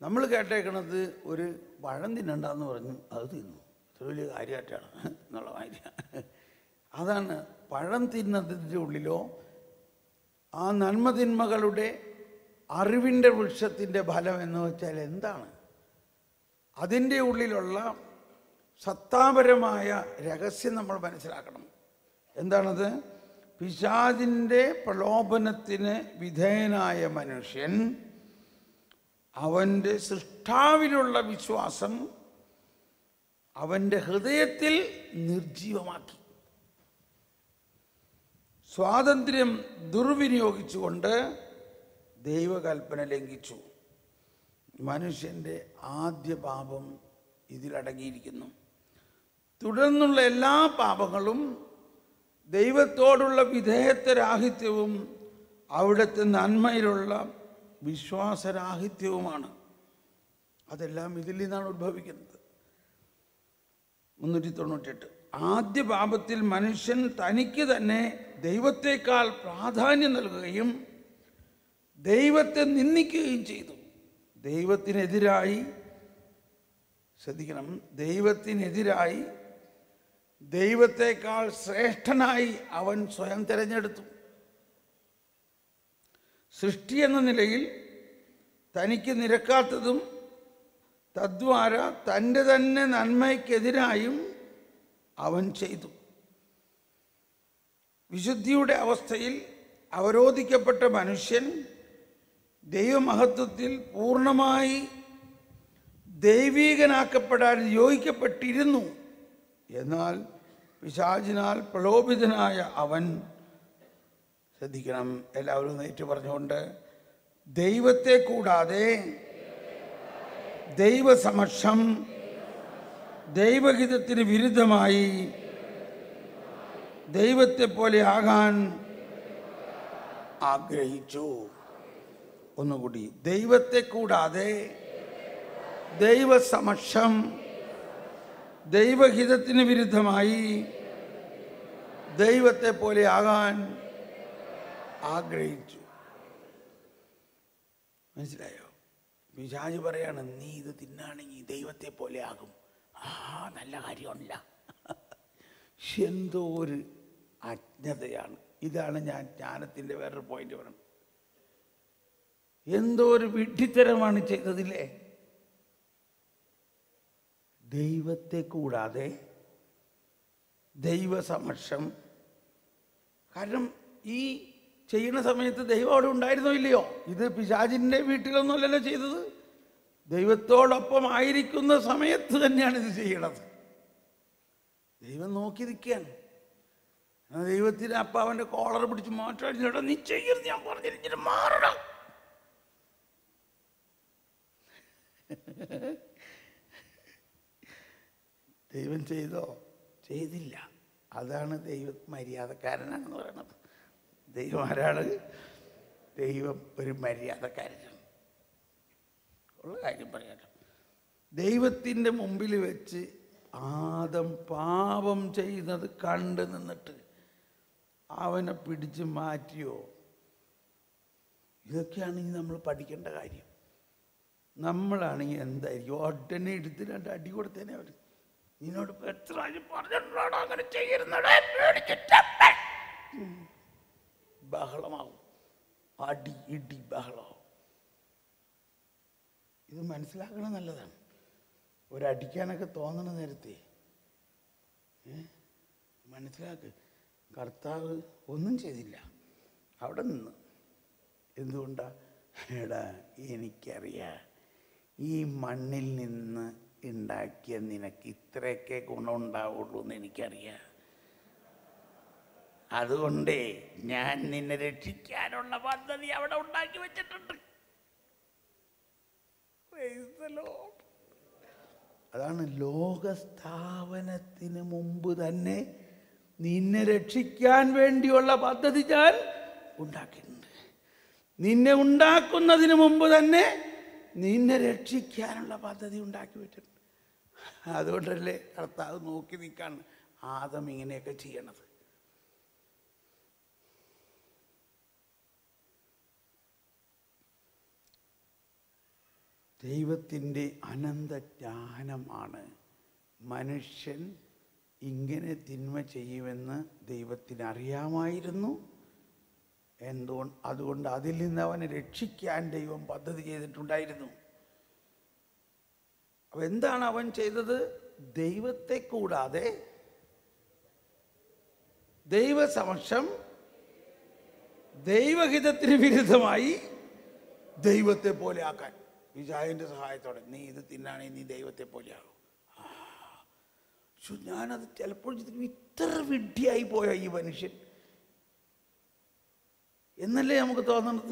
നമ്മൾ കേട്ടേക്കണത് ഒരു പഴം തിന്നണ്ടെന്ന് പറഞ്ഞു അത് തിന്നു. ഇത്ര വലിയ കാര്യമായിട്ടാണ് എന്നുള്ള കാര്യം. അതാണ് പഴം തിന്നതിൻ്റെ ഉള്ളിലോ ആ നന്മതിന്മകളുടെ അറിവിൻ്റെ വൃക്ഷത്തിൻ്റെ ഫലം എന്ന് വെച്ചാൽ എന്താണ്? അതിൻ്റെ ഉള്ളിലുള്ള സത്താപരമായ രഹസ്യം നമ്മൾ മനസ്സിലാക്കണം. എന്താണത്? പിശാചിൻ്റെ പ്രലോഭനത്തിന് വിധേയനായ മനുഷ്യൻ അവൻ്റെ സൃഷ്ടാവിലുള്ള വിശ്വാസം അവൻ്റെ ഹൃദയത്തിൽ നിർജീവമാക്കി. സ്വാതന്ത്ര്യം ദുർവിനിയോഗിച്ചുകൊണ്ട് ദൈവകൽപ്പന ലംഘിച്ചു. മനുഷ്യൻ്റെ ആദ്യ പാപം ഇതിലടങ്ങിയിരിക്കുന്നു. തുടർന്നുള്ള എല്ലാ പാപങ്ങളും ദൈവത്തോടുള്ള വിധേയത്വരാഹിത്യവും അവിടുത്തെ നന്മയിലുള്ള വിശ്വാസരാഹിത്യവുമാണ്. അതെല്ലാം ഇതിൽ നിന്നാണ് ഉത്ഭവിക്കുന്നത്. 398. ആദ്യ പാപത്തിൽ മനുഷ്യൻ തനിക്ക് തന്നെ ദൈവത്തെക്കാൾ പ്രാധാന്യം നൽകുകയും ദൈവത്തെ നിന്ദിക്കുകയും ചെയ്തു. ദൈവത്തിനെതിരായി, ശ്രദ്ധിക്കണം, ദൈവത്തിനെതിരായി ദൈവത്തെക്കാൾ ശ്രേഷ്ഠനായി അവൻ സ്വയം തിരഞ്ഞെടുത്തു. സൃഷ്ടി എന്ന നിലയിൽ തനിക്ക് നിരക്കാത്തതും തദ്വാര തൻ്റെ തന്നെ നന്മയ്ക്കെതിരായും അവൻ ചെയ്തു. വിശുദ്ധിയുടെ അവസ്ഥയിൽ അവരോധിക്കപ്പെട്ട മനുഷ്യൻ ദൈവമഹത്വത്തിൽ പൂർണ്ണമായി ദൈവീകനാക്കപ്പെടാൻ യോജിക്കപ്പെട്ടിരുന്നു. എന്നാൽ പിശാചിനാൽ പ്രലോഭിതനായ അവൻ, ശ്രദ്ധിക്കണം, എല്ലാവരും നേരിട്ട് പറഞ്ഞുകൊണ്ട്, ദൈവത്തെ കൂടാതെ ദൈവസമക്ഷം ദൈവഹിതത്തിന് വിരുദ്ധമായി ദൈവത്തെ പോലെ ആകാൻ ആഗ്രഹിച്ചു. ഒന്നുകൂടി, ദൈവത്തെ കൂടാതെ ദൈവസമക്ഷം ദൈവഹിതത്തിന് വിരുദ്ധമായി ദൈവത്തെ പോലെ ആകാൻ ആഗ്രഹിച്ചു. മനസ്സിലായോ? പിശാച് പറയാണ്, നീ ഇത് തിന്നാണെങ്കിൽ ദൈവത്തെ പോലെ ആകും. നല്ല കാര്യമല്ല. എന്തോ ഒരു അജ്ഞതയാണ്. ഇതാണ് ഞാൻ ജ്ഞാനത്തിൻ്റെ വേറൊരു പോയിന്റ് പറയണം. എന്തോ ഒരു വിഡ്ഢിത്തരമാണ് ചെയ്തതില്ലേ? ദൈവത്തെ കൂടാതെ ദൈവസമക്ഷം. കാരണം ഈ ചെയ്യുന്ന സമയത്ത് ദൈവം അവിടെ ഉണ്ടായിരുന്നോ ഇല്ലയോ? ഇത് പിശാചിൻ്റെ വീട്ടിലൊന്നുമല്ലല്ലോ ചെയ്തത്. ദൈവത്തോടൊപ്പം ആയിരിക്കുന്ന സമയത്ത് തന്നെയാണ് ഇത് ചെയ്യണത്. ദൈവം നോക്കി നിൽക്കുകയാണ്. ദൈവത്തിന് അപ്പം അവൻ്റെ കോളർ പിടിച്ച് മാറ്റാൻ, നീ ചെയ്യരുത്, ഞാൻ പറഞ്ഞിട്ട് മാറണം. ദൈവം ചെയ്തോ? ചെയ്തില്ല. അതാണ് ദൈവം മര്യാദക്കാരനാണെന്ന് പറയണത്. ദൈവം ആരാണ്? ദൈവം ഒരു മര്യാദക്കാരനാണ്. ഉള്ള കാര്യം പറയാം. ദൈവത്തിൻ്റെ മുമ്പിൽ വെച്ച് ആദം പാപം ചെയ്യുന്നത് കണ്ട് നിന്നിട്ട് അവനെ പിടിച്ച് മാറ്റിയോ? ഇതൊക്കെയാണ് ഇനി നമ്മൾ പഠിക്കേണ്ട കാര്യം. നമ്മളാണെങ്കിൽ എന്തായിരിക്കും? ഉടനെ എടുത്ത് 2 അടി കൊടുത്തേനെ അവർ. നിന്നോട് എത്ര പറഞ്ഞിട്ടുണ്ടോ അങ്ങനെ ചെയ്യരുന്നടേ, ബഹളമാവും. അടി ഇടി ബഹളമാവും. ഇത് മനസ്സിലാക്കണം, നല്ലതാണ്. ഒരടിക്കാനൊക്കെ തോന്നണ നേരത്തെ മനസ്സിലാക്ക്, കർത്താവ് ഒന്നും ചെയ്തില്ല, അവിടെ നിന്ന്. എന്തുകൊണ്ടാ? എടാ, എനിക്കറിയാം ഈ മണ്ണിൽ നിന്ന് ഉണ്ടാക്കിയ നിനക്ക് ഇത്രയൊക്കെ ഗുണമുണ്ടാവുള്ളൂ എന്ന് എനിക്കറിയാം. അതുകൊണ്ടേ ഞാൻ നിന്നെ രക്ഷിക്കാനുള്ള പദ്ധതി അവിടെ ഉണ്ടാക്കി വെച്ചിട്ടുണ്ട്. അതാണ് ലോകസ്ഥാപനത്തിന് മുമ്പ് തന്നെ നിന്നെ രക്ഷിക്കാൻ വേണ്ടിയുള്ള പദ്ധതി ഞാൻ ഉണ്ടാക്കിയിട്ടുണ്ട്. നിന്നെ ഉണ്ടാക്കുന്നതിന് മുമ്പ് തന്നെ നിന്നെ രക്ഷിക്കാനുള്ള പദ്ധതി ഉണ്ടാക്കി വെച്ചിട്ടുണ്ട്. അതുകൊണ്ടല്ലേ കർത്താവ് നോക്കി നിൽക്കാൻ ആദം ഇങ്ങനെയൊക്കെ ചെയ്യണത്. ദൈവത്തിൻ്റെ അനന്തജ്ഞാനമാണ് മനുഷ്യൻ ഇങ്ങനെ തിന്മ ചെയ്യുമെന്ന് ദൈവത്തിന് അറിയാമായിരുന്നു. അതുകൊണ്ട് അതിൽ നിന്ന് അവനെ രക്ഷിക്കാൻ ദൈവം പദ്ധതി ചെയ്തിട്ടുണ്ടായിരുന്നു. അപ്പം എന്താണ് അവൻ ചെയ്തത്? ദൈവത്തെ കൂടാതെ ദൈവസമക്ഷം ദൈവഹിതത്തിന് വിരുദ്ധമായി ദൈവത്തെ പോലെ ആക്കാൻ പിശാചിന്റെ സഹായത്തോടെ. നീ ഇത് തിന്നാണെങ്കിൽ നീ ദൈവത്തെ പോലെയാകും. ഞാനത് ചിലപ്പോൾ ഇത്ര വിഡ്ഢിയായി പോയ ഈ മനുഷ്യൻ എന്നല്ലേ നമുക്ക് തോന്നുന്നത്.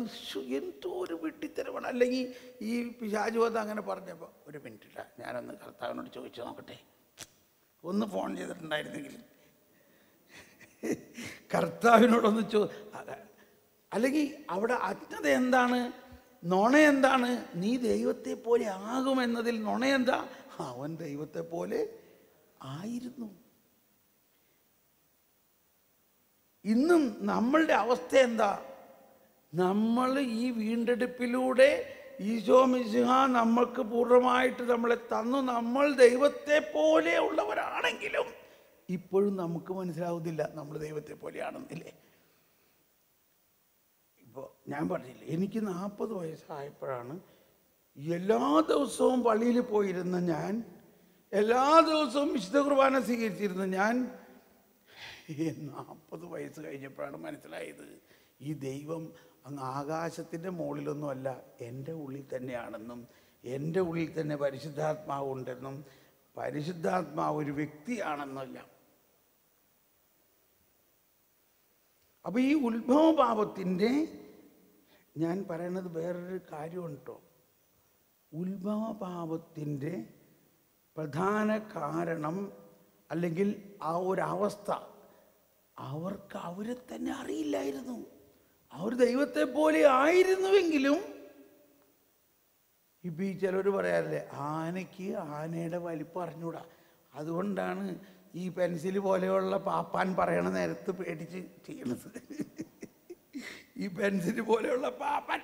എന്തോ ഒരു വിഡ്ഢിത്തരമാണ്. അല്ലെങ്കിൽ ഈ പിശാചുവത് അങ്ങനെ പറഞ്ഞപ്പോൾ, ഒരു മിനിറ്റ് ഞാനൊന്ന് കർത്താവിനോട് ചോദിച്ചു നോക്കട്ടെ, ഒന്ന് ഫോൺ ചെയ്തിട്ടുണ്ടായിരുന്നെങ്കിൽ കർത്താവിനോടൊന്ന് അല്ലെങ്കിൽ അവിടെ അജ്ഞത എന്താണ്, നുണ എന്താണ്? നീ ദൈവത്തെ പോലെ ആകുമെന്നതിൽ നുണ എന്താ? അവൻ ദൈവത്തെ പോലെ ആയിരുന്നു. ഇന്നും നമ്മളുടെ അവസ്ഥ എന്താ? നമ്മൾ ഈ വീണ്ടെടുപ്പിലൂടെ ഈശോ മിശിഹ നമ്മൾക്ക് പൂർണ്ണമായിട്ട് നമ്മളെ തന്നു. നമ്മൾ ദൈവത്തെ പോലെ ഉള്ളവരാണെങ്കിലും ഇപ്പോഴും നമുക്ക് മനസ്സിലാവുന്നില്ല നമ്മൾ ദൈവത്തെ പോലെയാണെന്നില്ലേ. ഇപ്പോൾ ഞാൻ പറഞ്ഞില്ലേ, എനിക്ക് 40 വയസ്സായപ്പോഴാണ് എല്ലാ ദിവസവും പള്ളിയിൽ പോയിരുന്ന ഞാൻ, എല്ലാ ദിവസവും വിശുദ്ധ കുർബാന സ്വീകരിച്ചിരുന്ന ഞാൻ 40 വയസ്സ് കഴിഞ്ഞപ്പോഴാണ് മനസ്സിലായത്, ഈ ദൈവം അങ്ങ് ആകാശത്തിൻ്റെ മുകളിലൊന്നുമല്ല, എൻ്റെ ഉള്ളിൽ തന്നെയാണെന്നും എൻ്റെ ഉള്ളിൽ തന്നെ പരിശുദ്ധാത്മാവ് ഉണ്ടെന്നും പരിശുദ്ധാത്മാവ് ഒരു വ്യക്തിയാണെന്നല്ല. അപ്പോൾ ഈ ഉത്ഭവപാപത്തിൻ്റെ ഞാൻ പറയണത് വേറൊരു കാര്യമുണ്ട് കേട്ടോ. ഉത്ഭവപാപത്തിൻ്റെ പ്രധാന കാരണം അല്ലെങ്കിൽ ആ ഒരവസ്ഥ അവർക്ക് അവരെ തന്നെ അറിയില്ലായിരുന്നു. അവർ ദൈവത്തെ പോലെ ആയിരുന്നുവെങ്കിലും, ഇപ്പം ഈ ചിലർ പറയാറില്ലേ, ആനയ്ക്ക് ആനയുടെ വലിപ്പം അറിഞ്ഞൂടാ, അതുകൊണ്ടാണ് ഈ പെൻസിൽ പോലെയുള്ള പാപ്പാൻ പറയണ നേരത്ത് പേടിച്ച് ചെയ്യണത്. ഈ പെൻസിൽ പോലെയുള്ള പാപ്പാൻ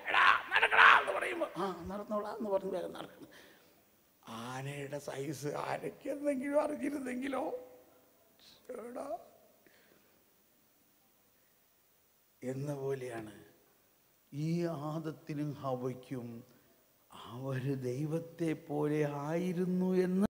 നടക്കടാ എന്ന് പറയുമ്പോൾ നടന്നോളാം എന്ന് പറഞ്ഞ് വേഗം നടക്കണം. ആനയുടെ സൈസ് ആനയ്ക്ക് എന്തെങ്കിലും അറിഞ്ഞിരുന്നെങ്കിലോ എന്ന പോലെയാണ് ഈ ആദത്തിനും ഹവ്വയ്ക്കും അവർ ദൈവത്തെ പോലെ ആയിരുന്നു എന്ന്